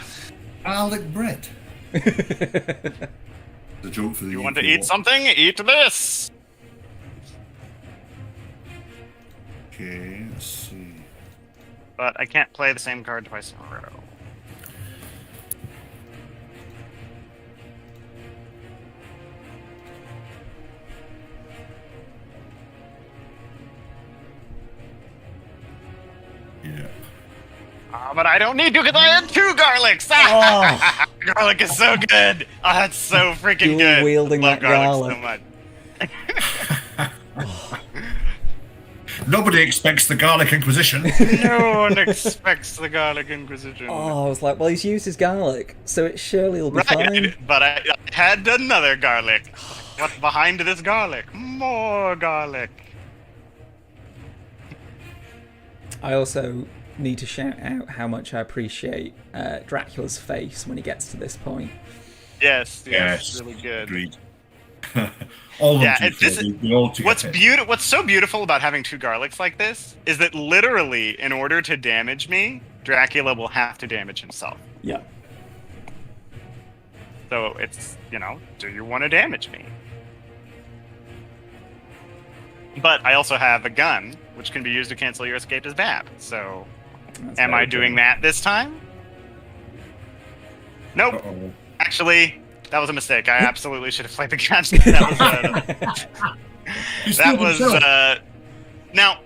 Alec Brett. The joke for the. you want to eat something? Eat this. Okay, let's see. But I can't play the same card twice in a row. But I don't need to because I had 2 garlics. Oh. Garlic is so good. Oh, that's so freaking Dual good. wielding I love that garlic garlic. so much. Nobody expects the garlic inquisition. No one expects the garlic inquisition. Oh, I was like, well, he's used his garlic, so it surely will be Right, fine. but I had another garlic. What's behind this garlic? More garlic. I also need to shout out how much I appreciate Dracula's face when he gets to this point. Yes, really good. Agreed. All of Yeah, them. What's what's so beautiful about having 2 garlics like this is that literally, in order to damage me, Dracula will have to damage himself. Yeah. So it's, do you want to damage me? But I also have a gun, which can be used to cancel your escape as bad. So, am I doing that this time? Nope. Uh-oh. Actually, that was a mistake. I absolutely should have played the gun. Now,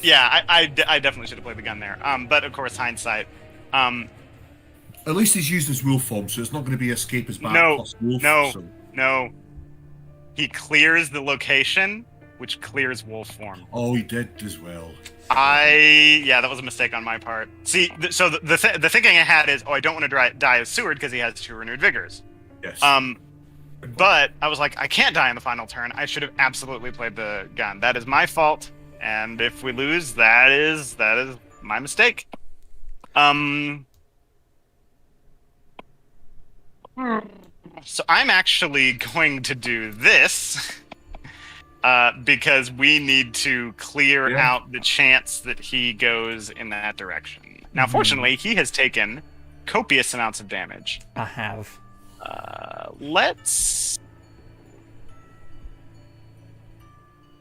yeah, I definitely should have played the gun there. But of course, hindsight. At least he's used his wolf form, so it's not going to be escape as bad. No. He clears the location, which clears wolf form. Oh, he did as well. That was a mistake on my part. See, so the thinking I had is, I don't want to die as Seward because he has 2 renewed vigors. Yes. But I was like, I can't die on the final turn. I should have absolutely played the gun. That is my fault. And if we lose, that is my mistake. So I'm actually going to do this because we need to clear out the chance that he goes in that direction. Now, fortunately, he has taken copious amounts of damage. I have. Let's...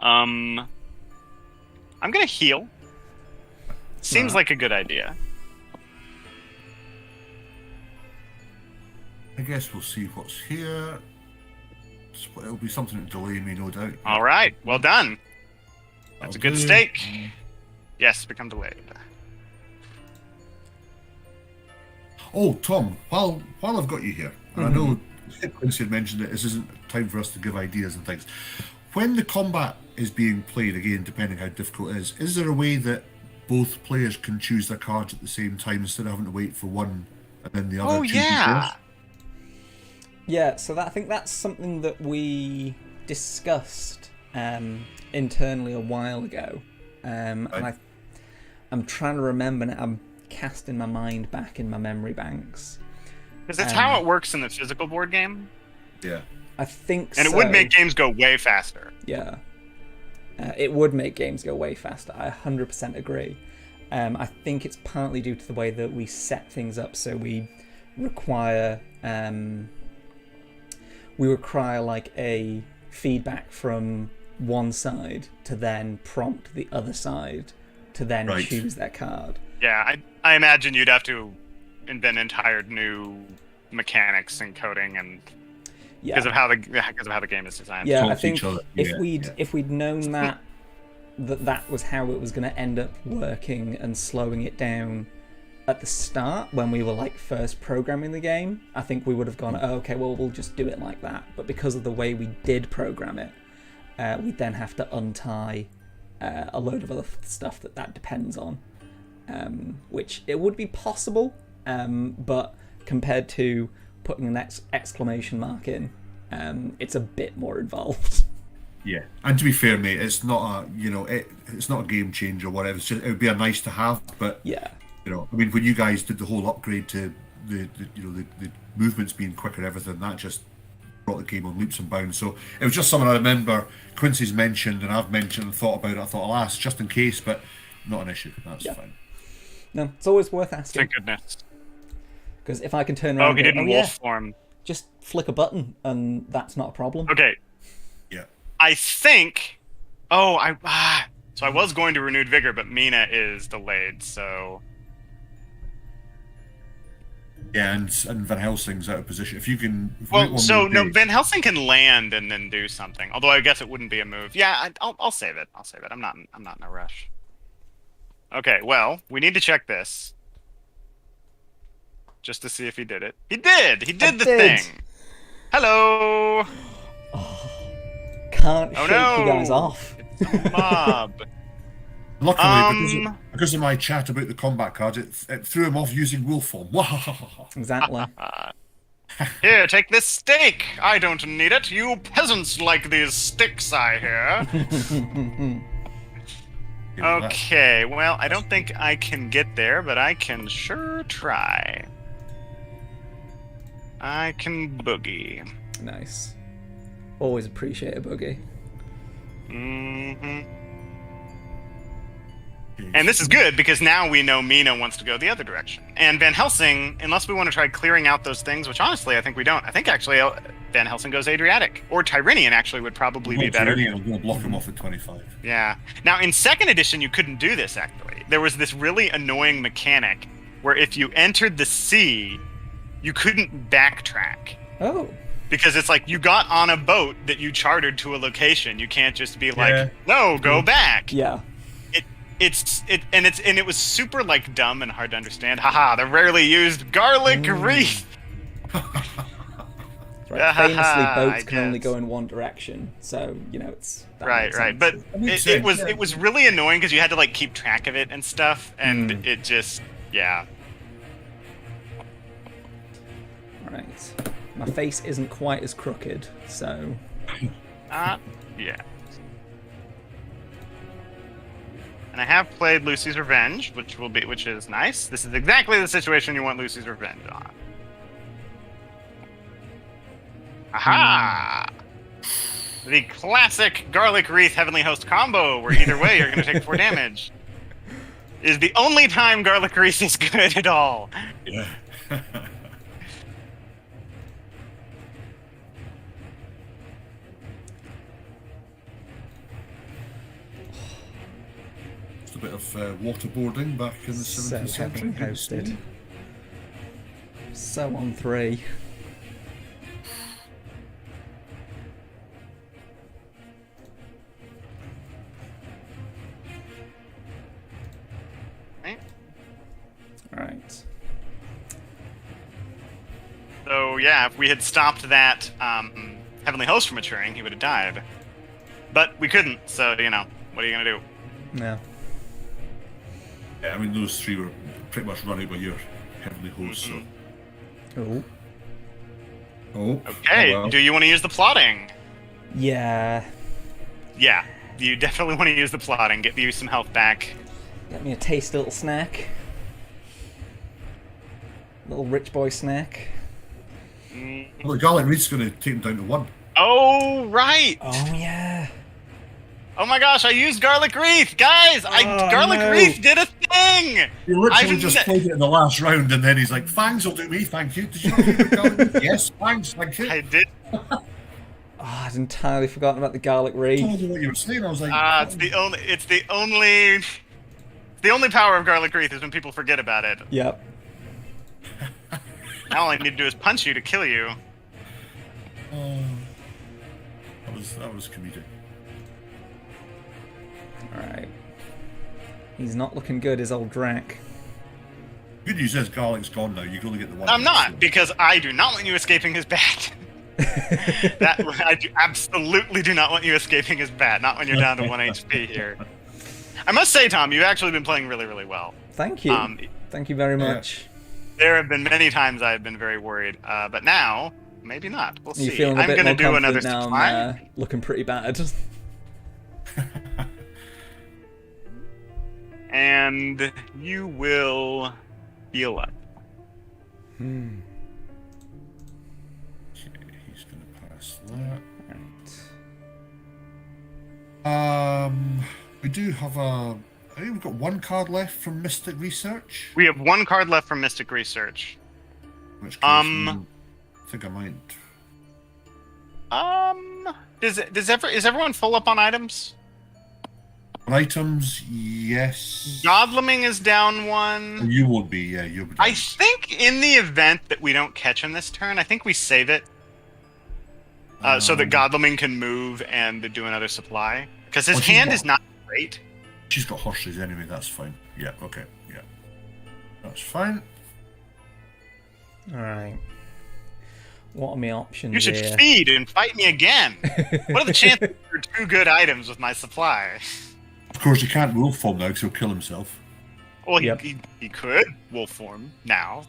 I'm gonna heal. Seems like a good idea. I guess we'll see what's here. It'll be something to delay me, no doubt. All right, well done. That's a good stake. Yes, become delayed. Oh, Tom, while I've got you here, and I know Quincy had mentioned that this isn't time for us to give ideas and things. When the combat is being played, again, depending how difficult it is there a way that both players can choose their cards at the same time instead of having to wait for one and then the other? Oh, yeah. Yeah, so I think that's something that we discussed internally a while ago. And I'm trying to remember now. I'm casting my mind back in my memory banks. Because that's how it works in the physical board game. Yeah. I think and so. It would make games go way faster. Yeah. It would make games go way faster. I 100% agree. I think it's partly due to the way that we set things up. So we require like a feedback from one side to then prompt the other side to then choose their card. Yeah, I imagine you'd have to invent entire new mechanics and coding and because of how the game is designed. Yeah, I think if we'd known that was how it was going to end up working and slowing it down at the start when we were like first programming the game, I think we would have gone, oh, okay, well, we'll just do it like that. But because of the way we did program it, we then have to untie a load of other stuff that depends on, which it would be possible, but compared to putting an exclamation mark in, it's a bit more involved. Yeah, and to be fair, mate, it's not it's not a game changer or whatever. It would be a nice to have, but yeah. I mean, when you guys did the whole upgrade to the movements being quicker and everything, that just brought the game on leaps and bounds. So it was just something I remember Quincy's mentioned and I've mentioned and thought about it. I thought, alas, just in case, but not an issue. That's fine. No, it's always worth asking. Thank goodness. Because if I can turn around he didn't wolf form. Just flick a button and that's not a problem. Okay. Yeah. I think... so I was going to Renewed Vigor, but Mina is delayed, so... Yeah, and Van Helsing's out of position. If you can... Van Helsing can land and then do something. Although I guess it wouldn't be a move. Yeah, I'll save it. I'm not in a rush. Okay, well, we need to check this. Just to see if he did it. He did! He did the did. thing! Hello! Can't Oh shake you guys no! off. It's a mob. Luckily, because of my chat about the combat cards, it threw him off using wolf form. Exactly. Here, take this stake! I don't need it. You peasants like these sticks, I hear. Okay, well, I don't think I can get there, but I can sure try. I can boogie. Nice. Always appreciate a boogie. Mm-hmm. And this is good because now we know Mina wants to go the other direction. And Van Helsing, unless we want to try clearing out those things, which honestly I think we don't. I think actually Van Helsing goes Adriatic. Or Tyrrhenian actually would probably be better. Tyrrhenian, I'm going to block him off at 25. Yeah. Now in 2nd edition you couldn't do this actually. There was this really annoying mechanic where if you entered the sea, you couldn't backtrack. Oh. Because it's like you got on a boat that you chartered to a location. You can't just be like, no, go back. Yeah. It was super like dumb and hard to understand. Haha, the rarely used garlic wreath. Right. Famously, boats can only go in one direction, so it's right. But it was really annoying because you had to like keep track of it and stuff, and it just Right. My face isn't quite as crooked, so. Yeah. And I have played Lucy's Revenge, which is nice. This is exactly the situation you want Lucy's Revenge on. Aha! The classic Garlic Wreath Heavenly Host combo, where either way you're going to take 4 damage, is the only time Garlic Wreath is good at all. Yeah. Just a bit of waterboarding back in the 17th century. Hosted. So on 3. Right. So yeah, if we had stopped that Heavenly Host from maturing, he would have died. But we couldn't, so what are you gonna do? No. Yeah, I mean those 3 were pretty much running by your Heavenly Host, so. Oh. Oh. Okay, well. do you want to use the plotting? Yeah. Yeah, you definitely want to use the plotting. Get you some health back. Get me a tasty little snack. Little rich boy snack. Well, the Garlic Wreath's going to take him down to 1. Oh, right! Oh, yeah. Oh my gosh, I used Garlic Wreath! Guys, Garlic Wreath did a thing! He literally just played it in the last round, and then he's like, Fangs will do me, thank you. Did you not hear the Garlic Wreath? Yes, Fangs, thank you. I did. Oh, I'd entirely forgotten about the Garlic Wreath. I told you what you were saying, I was like... It's the only power of Garlic Wreath is when people forget about it. Yep. Now all I need to do is punch you to kill you. That was comedic. Alright. He's not looking good, his old Drac. Good news is Garlic's gone now, you're going to get the 1. I'm not, because I do not want you escaping his bat. Absolutely do not want you escaping his bat, not when you're down to 1 HP here. I must say, Tom, you've actually been playing really, really well. Thank you. Thank you very much. There have been many times I've been very worried, but now, maybe not. We'll see. You're feeling a I'm bit going to more do another confident now. supply. Looking pretty bad. And you will heal up. Okay, he's going to pass that. We do have I think we've got 1 card left from Mystic Research. We have 1 card left from Mystic Research. Which case I think I might. Is everyone full up on items? On items, yes. Godleming is down 1. You would be, yeah, you'll be. I think in the event that we don't catch him this turn, I think we save it so that Godleming can move and do another supply. Because his hand is not great. She's got horses anyway, that's fine. Yeah, okay, yeah. That's fine. Alright. What are my options You should here? feed and fight me again. What are the chances for 2 good items with my supply? Of course, he can't wolf form now because he'll kill himself. Well, Yep. he could wolf form now.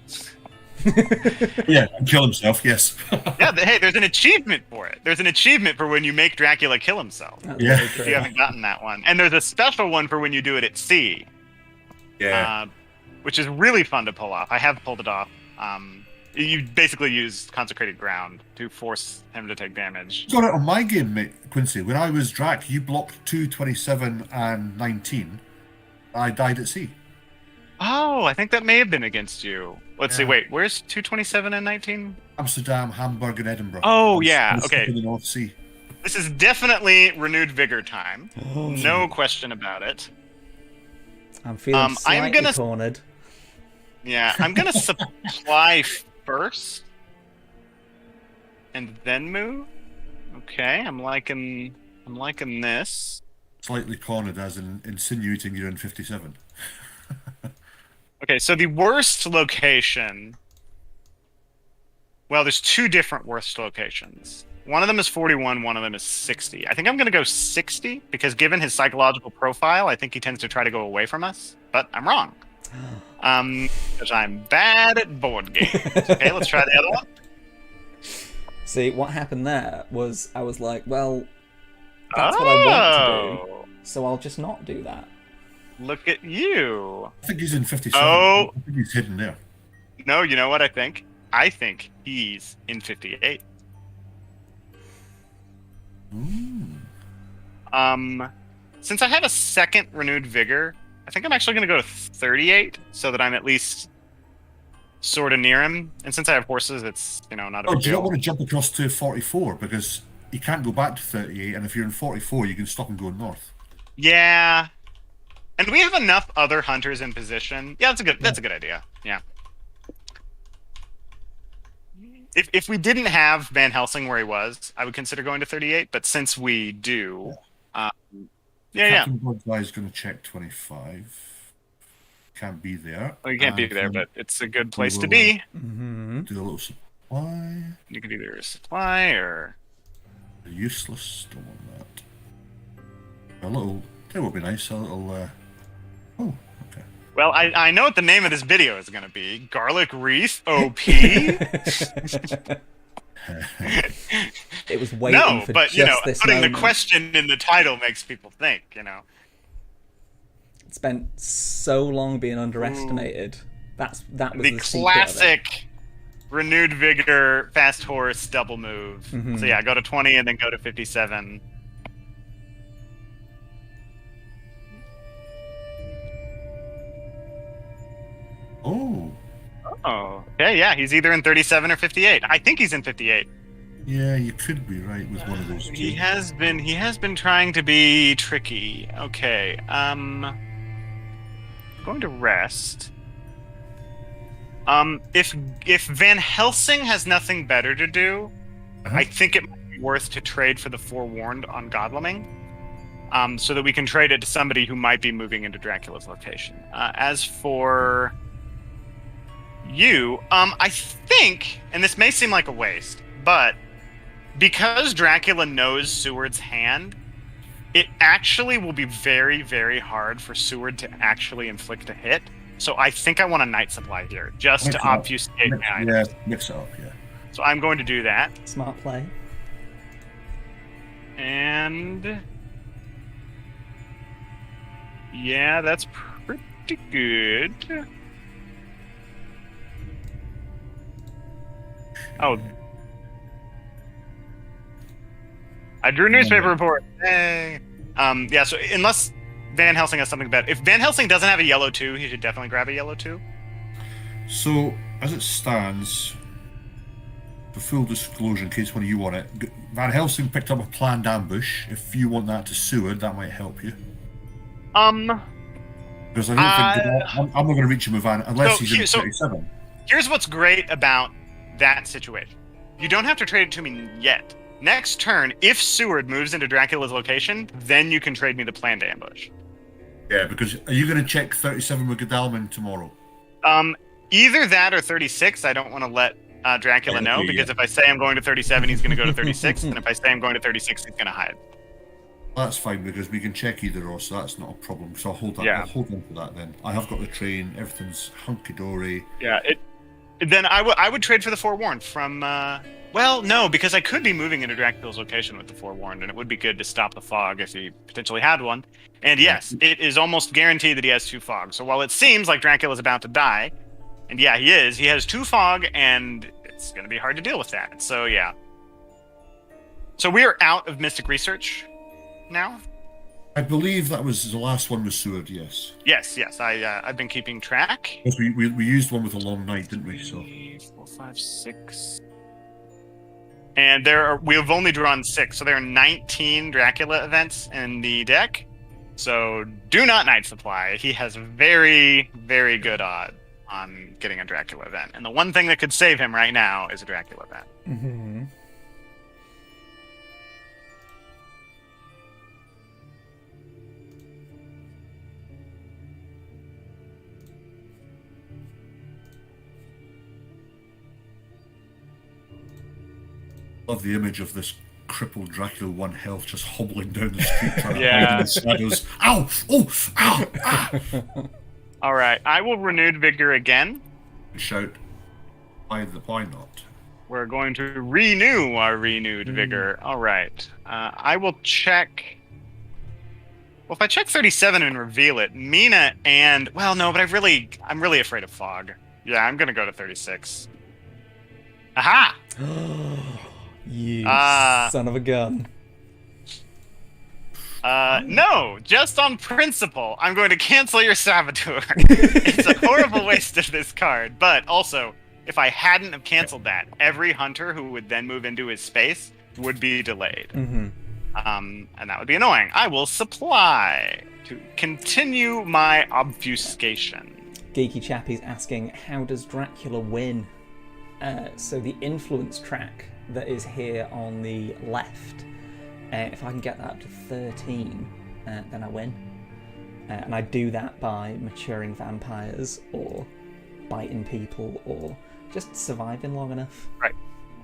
Yeah, and kill himself, yes. Yeah, hey, there's an achievement for it. There's an achievement for when you make Dracula kill himself. That's Yeah. very If true. you haven't gotten that one. And there's a special one for when you do it at sea. Yeah. Which is really fun to pull off. I have pulled it off. You basically use consecrated ground to force him to take damage. Got it on my game, mate, Quincy. When I was Drac, you blocked 2, 27, and 19. I died at sea. Oh, I think that may have been against you. Let's see, Yeah. wait, where's 227 and 19? Amsterdam, Hamburg, and Edinburgh. Oh, I was yeah, stuck okay. in the North Sea. This is definitely renewed vigor time. No question about it. I'm feeling I'm slightly gonna- cornered. Yeah, I'm gonna supply first, and then move. Okay, I'm liking this. Slightly cornered, as in insinuating you're in 57. Okay, so the worst location. Well, there's 2 different worst locations. One of them is 41, one of them is 60. I think I'm gonna go 60 because given his psychological profile, I think he tends to try to go away from us. But I'm wrong. Because I'm bad at board games. Okay, let's try the other one. See, what happened there was I was like, well, that's what I want to do, so I'll just not do that. Look at you. I think he's in 57. Oh. I think he's hidden there. No, you know what I think? I think he's in 58. Ooh. Since I have a second renewed vigor, I think I'm actually going to go to 38 so that I'm at least sort of near him. And since I have horses, it's, not a Oh, big do you not deal. want to jump across to 44? Because you can't go back to 38, and if you're in 44, you can stop and go north. Yeah. And we have enough other hunters in position. Yeah, that's a good idea. Yeah. If we didn't have Van Helsing where he was, I would consider going to 38. But since we do, Captain Bloodeye is going to check 25. Can't be there. Well, you can't be And there, then but it's a good place to be. Mm-hmm. do a little supply. You could either supply or... Useless. Don't want that. A little. That would be nice. A little. Oh, okay. Well, I know what the name of this video is going to be. Garlic Wreath OP? It was waiting No, for but, just this putting moment. the question in the title makes people think, It spent so long being underestimated. That was The the secret of it. classic renewed vigor, fast horse, double move. Mhm. So yeah, go to 20 and then go to 57. Oh, Oh, okay, yeah, he's either in 37 or 58. I think he's in 58. yeah. You could be right with one of those two. He has been trying to be tricky. Okay, going to rest. If Van Helsing has nothing better to do, Uh-huh. I think it might be worth to trade for the Forewarned on Godleming, so that we can trade it to somebody who might be moving into Dracula's location. As for you, I think, and this may seem like a waste, but because Dracula knows Seward's hand, it actually will be very, very hard for Seward to actually inflict a hit. So I think I want a night supply here, just Mix to it up. obfuscate my item. Yeah, mix it up. Yeah. So I'm going to do that. Smart play. And yeah, that's pretty good. Oh, I drew a newspaper report. Hey. Yeah. So unless Van Helsing has something better, if Van Helsing doesn't have a yellow 2, he should definitely grab a yellow 2. So as it stands, for full disclosure, in case one of you want it, Van Helsing picked up a planned ambush. If you want that to Seward, that might help you. Because I don't think I'm not going to reach him with Van unless he's in 37. Here's what's great about that situation. You don't have to trade it to me yet. Next turn, if Seward moves into Dracula's location, then you can trade me the planned ambush. Yeah, because are you going to check 37 with Godalming tomorrow? Either that or 36. I don't want to let Dracula know, because if I say I'm going to 37, he's going to go to 36, and if I say I'm going to 36, he's going to hide. That's fine, because we can check either or, so that's not a problem. So I'll hold that. Yeah. I'll hold on to that then. I have got the train. Everything's hunky dory. Yeah. Then I would trade for the forewarned from. Well, no, because I could be moving into Dracula's location with the forewarned, and it would be good to stop the fog if he potentially had one. And yes, it is almost guaranteed that he has 2 fog. So while it seems like Dracula's about to die, and yeah, he is, he has 2 fog, and it's going to be hard to deal with that. So yeah. So we are out of Mystic Research now. I believe that was the last one was Seward, yes. Yes. I've been keeping track. Yes, we used one with a long night, didn't we? So 3, 4, 5, 6. And we have only drawn 6, so there are 19 Dracula events in the deck. So do not Night Supply. He has very, very good odds on getting a Dracula event. And the one thing that could save him right now is a Dracula event. Mm-hmm. love the image of this crippled Dracula 1 health just hobbling down the street trying to hide in the shadows. Ow! Oh! Ow! Ah! All right, I will Renewed Vigor again. Shout, why not? We're going to renew our Renewed Vigor. All right. I will check... Well, if I check 37 and reveal it, Mina and... Well, no, but I'm really afraid of fog. Yeah, I'm going to go to 36. Aha! You son of a gun. No, just on principle, I'm going to cancel your Saboteur. It's a horrible waste of this card, but also, if I hadn't have canceled that, every hunter who would then move into his space would be delayed. Mm-hmm. And that would be annoying. I will supply to continue my obfuscation. Geeky Chappie's asking, how does Dracula win? So the influence track that is here on the left, if I can get that up to 13, then I win. And I do that by maturing vampires, or biting people, or just surviving long enough. Right.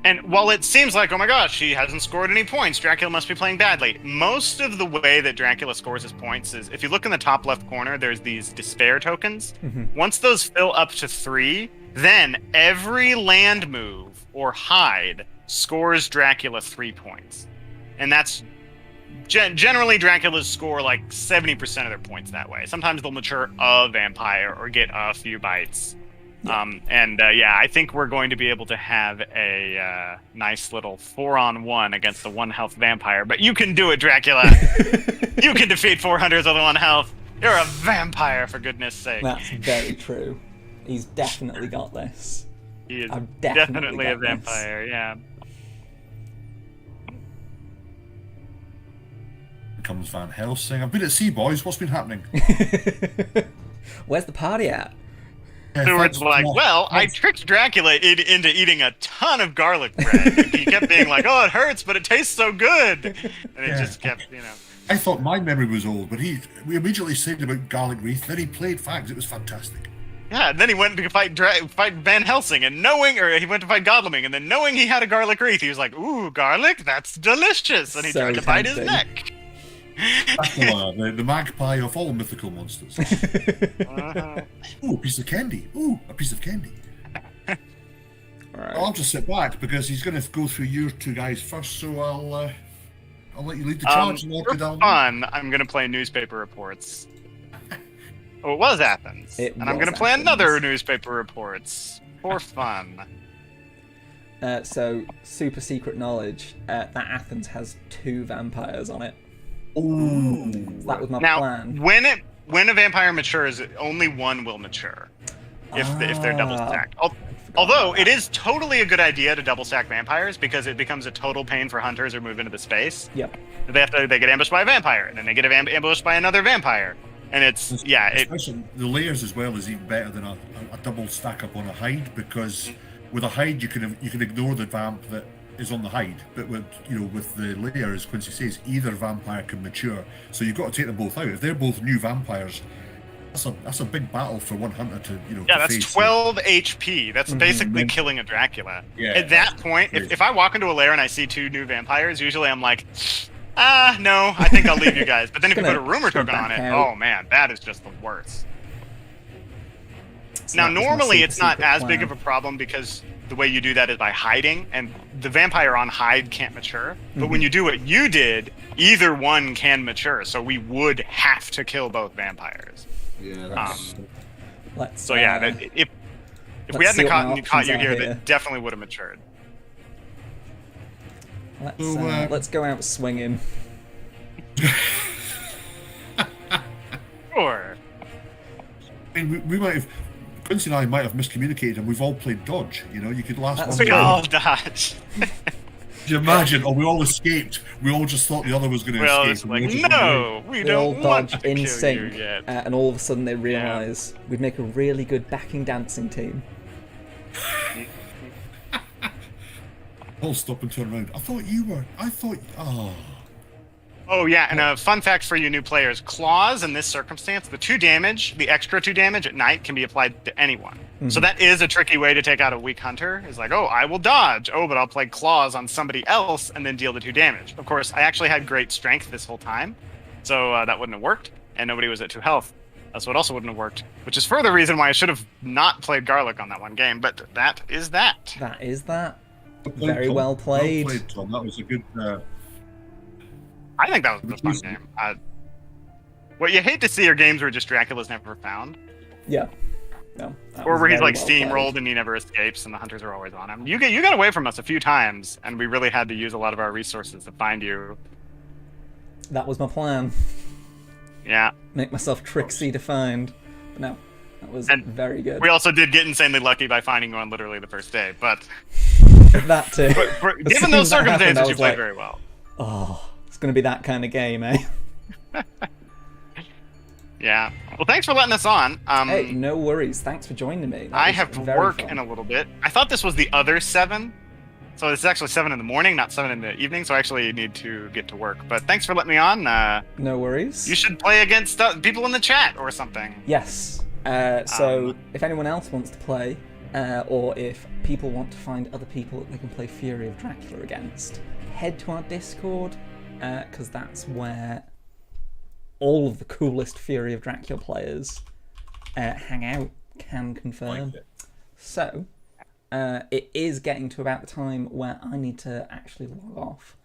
And while it seems like, oh my gosh, he hasn't scored any points, Dracula must be playing badly, most of the way that Dracula scores his points is, if you look in the top left corner, there's these despair tokens. Mm-hmm. Once those fill up to 3, then every land move or hide scores Dracula 3 points. And that's generally Draculas score like 70% of their points that way. Sometimes they'll mature a vampire or get a few bites. Yeah. I think we're going to be able to have a nice little 4-on-1 against the 1 health vampire. But you can do it, Dracula. You can defeat 4 hunters with 1 health. You're a vampire, for goodness sake. That's very true. He's definitely got this. He is I've definitely a got this. vampire, yeah. Comes Van Helsing. I've been at sea, boys. What's been happening? Where's the party at? Seward's like, well, I tricked Dracula into eating a ton of garlic bread. He kept being like, oh, it hurts, but it tastes so good. And it just kept, I thought my memory was old, but we immediately said about garlic wreath, then he played fags. It was fantastic. Yeah, and then he went to fight Van Helsing, and he went to fight Godleming, and then knowing he had a garlic wreath, he was like, ooh, garlic? That's delicious. And he So tried to bite his tempting. neck. Dracula, the magpie of all mythical monsters. Ooh, a piece of candy. Ooh, a piece of candy. Right. I'll just sit back because he's going to go through your 2 guys first, so I'll let you lead the charge. For fun, I'm going to play newspaper reports. Oh, it was Athens. I'm going to play another newspaper reports for fun. So, super secret knowledge, that Athens has 2 vampires on it. Ooh. That was my Now, plan. when a vampire matures, only 1 will mature if they're double stacked. Although it is totally a good idea to double stack vampires because it becomes a total pain for hunters who move into the space. Yep. They get ambushed by a vampire, and then they get ambushed by another vampire, and especially the layers as well is even better than a double stack up on a hide, because with a hide you can ignore the vamp that is on the hide, but with the layer, as Quincy says, either vampire can mature. So you've got to take them both out. If they're both new vampires, that's a big battle for one hunter to Yeah, to that's face. 12 HP. That's basically Then- killing a Dracula. Yeah, At that that's point, crazy. if I walk into a lair and I see 2 new vampires, usually I'm like, no, I think I'll leave you guys. But then if you put a rumor token on it, oh man, that is just the worst. So Now, that was my normally super it's not secret as big plan. of a problem because the way you do that is by hiding, and the vampire on hide can't mature. But when you do what you did, either one can mature, so we would have to kill both vampires. Yeah. That's, Let's, So yeah, if we let's see hadn't what my caught you options here, are that here. definitely would have matured. let's go out swinging. Sure. I mean, we might have. Quincy and I might have miscommunicated, and we've all played dodge. You could last That's one. We true. all dodge. Could you imagine? Or we all escaped. We all just thought the other was going to Well, escape. it's and like, we all just ran away. no, we They all don't want dodge to in kill sync, you yet. and all of a sudden they realise we'd make a really good backing dancing team. All stop and turn around. I thought you were. Oh. Oh yeah, and a fun fact for you new players: claws in this circumstance, the extra 2 damage at night can be applied to anyone. So that is a tricky way to take out a weak hunter. Is like, oh, I will dodge. Oh, but I'll play claws on somebody else and then deal the 2 damage. Of course, I actually had great strength this whole time, so that wouldn't have worked, and nobody was at 2 health. So it also wouldn't have worked, which is further reason why I should have not played Garlic on that one game. But that is that. That is that. Well Very Tom. well played. Well played, Tom. That was a good. I think that was a fun game. What you hate to see are games where just Dracula's never found. Yeah. No, that Or was where he's very like well steamrolled played. and he never escapes and the hunters are always on him. You got away from us a few times and we really had to use a lot of our resources to find you. That was my plan. Yeah. Make myself tricksy to find. But no, that was And very good. We also did get insanely lucky by finding you on literally the first day. But That too. As given soon those as that happened, circumstances, I you was played like, very well. oh, it's going to be that kind of game, eh? Yeah. Well, thanks for letting us on. Hey, no worries. Thanks for joining me. That I was have to very work fun. in a little bit. I thought this was the other 7. So it's actually 7 in the morning, not 7 in the evening. So I actually need to get to work. But thanks for letting me on. No worries. You should play against people in the chat or something. Yes. So if anyone else wants to play, or if people want to find other people that they can play Fury of Dracula against, head to our Discord, because that's where all of the coolest Fury of Dracula players hang out, can confirm. Like it. So, it is getting to about the time where I need to actually log off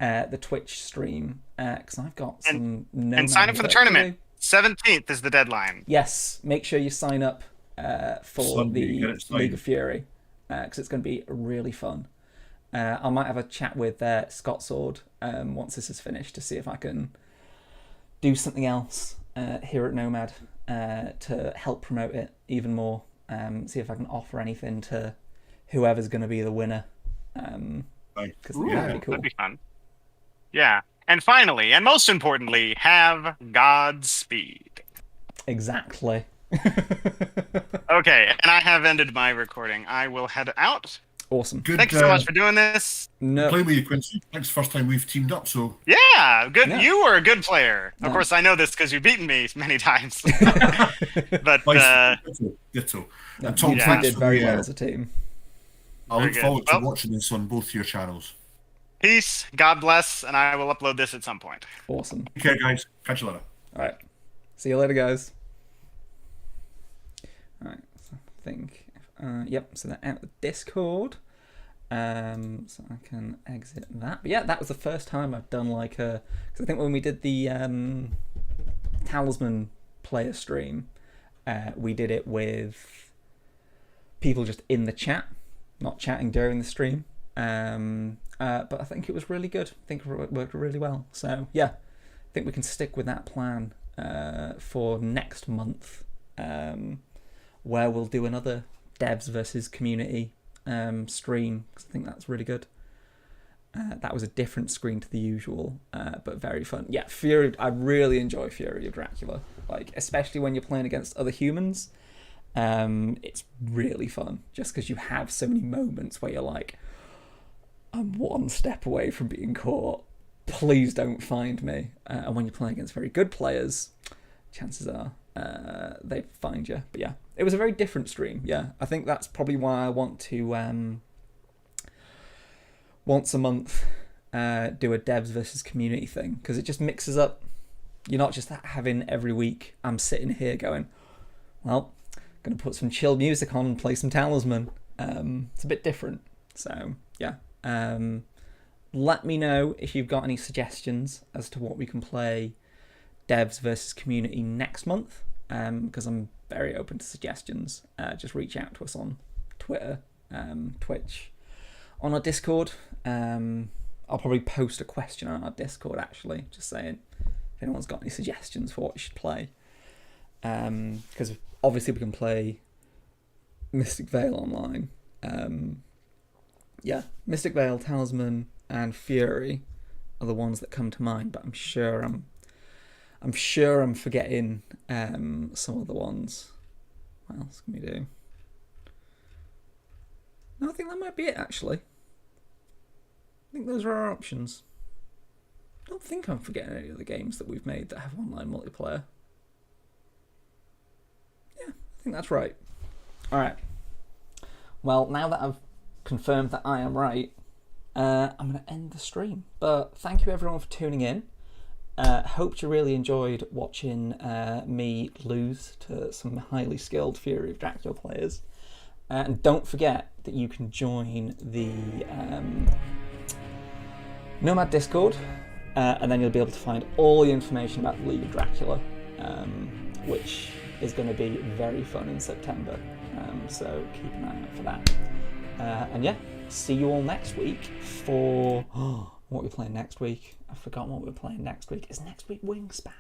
the Twitch stream, because I've got some And sign up for the work to tournament. do. 17th is the deadline. Yes, make sure you sign up for Sunday, get the it signed. League of Fury, because it's going to be really fun. I might have a chat with Scott Sword once this is finished to see if I can do something else here at Nomad to help promote it even more. See if I can offer anything to whoever's going to be the winner. Because Ooh, that'd be cool. That'd be fun. Yeah. And finally, and most importantly, have Godspeed. Exactly. Okay, and I have ended my recording. I will head out. Awesome. Good. Thank you so much for doing this. No, Playing with you, Quincy. Thanks. First time we've teamed up, so Yeah, good. Yeah. You were a good player. Of Yeah. course, I know this because you've beaten me many times. But ditto. no, And Tom, you thanks did for very the, well as a team. I Very look good. forward to Well- watching this on both your channels. peace, God bless, and I will upload this at some point. Awesome. Take care, guys. Catch you later. All right. See you later, guys. All right. So I think. Yep. So they're out the Discord. So I can exit that. But yeah, that was the first time I've done like a. Because I think when we did the Talisman player stream, we did it with people just in the chat, not chatting during the stream. But I think it was really good. I think it worked really well. So yeah, I think we can stick with that plan for next month, where we'll do another devs versus community stream, because I think that's really good. That was a different screen to the usual, but very fun. Yeah, Fury. I really enjoy Fury of Dracula, like especially when you're playing against other humans. It's really fun, just because you have so many moments where you're like, I'm one step away from being caught. Please don't find me. And when you're playing against very good players, chances are they find you. But yeah, it was a very different stream. Yeah, I think that's probably why I want to once a month do a devs versus community thing, because it just mixes up. You're not just having every week I'm sitting here going, well, going to put some chill music on and play some Talisman. It's a bit different. So yeah, let me know if you've got any suggestions as to what we can play devs versus community next month, because I'm very open to suggestions. Just reach out to us on Twitter, Twitch, on our Discord. I'll probably post a question on our Discord, actually, just saying if anyone's got any suggestions for what we should play. Because obviously we can play Mystic Vale online. Yeah, Mystic Vale, Talisman, and Fury are the ones that come to mind, but I'm sure I'm forgetting some of the ones. What else can we do? No, I think that might be it, actually. I think those are our options. I don't think I'm forgetting any of the games that we've made that have online multiplayer. Yeah, I think that's right. Alright. Well, now that I've confirmed that I am right, I'm going to end the stream. But thank you everyone for tuning in. Hope you really enjoyed watching me lose to some highly skilled Fury of Dracula players. And don't forget that you can join the Nomad Discord, and then you'll be able to find all the information about the League of Dracula, which is going to be very fun in September. So keep an eye out for that. And yeah, see you all next week for what we're playing next week. I've forgotten what we're playing next week. Is next week Wingspan?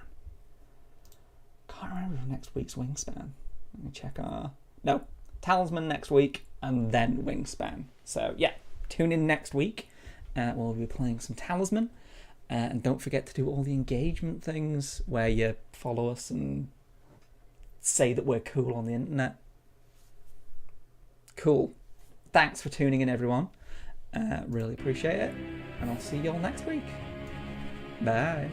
Can't remember if next week's Wingspan. Let me check our... No, Talisman next week, and then Wingspan. So yeah, tune in next week. We'll be playing some Talisman. And don't forget to do all the engagement things where you follow us and say that we're cool on the internet. Cool. Thanks for tuning in, everyone. Really appreciate it. And I'll see you all next week. Bye.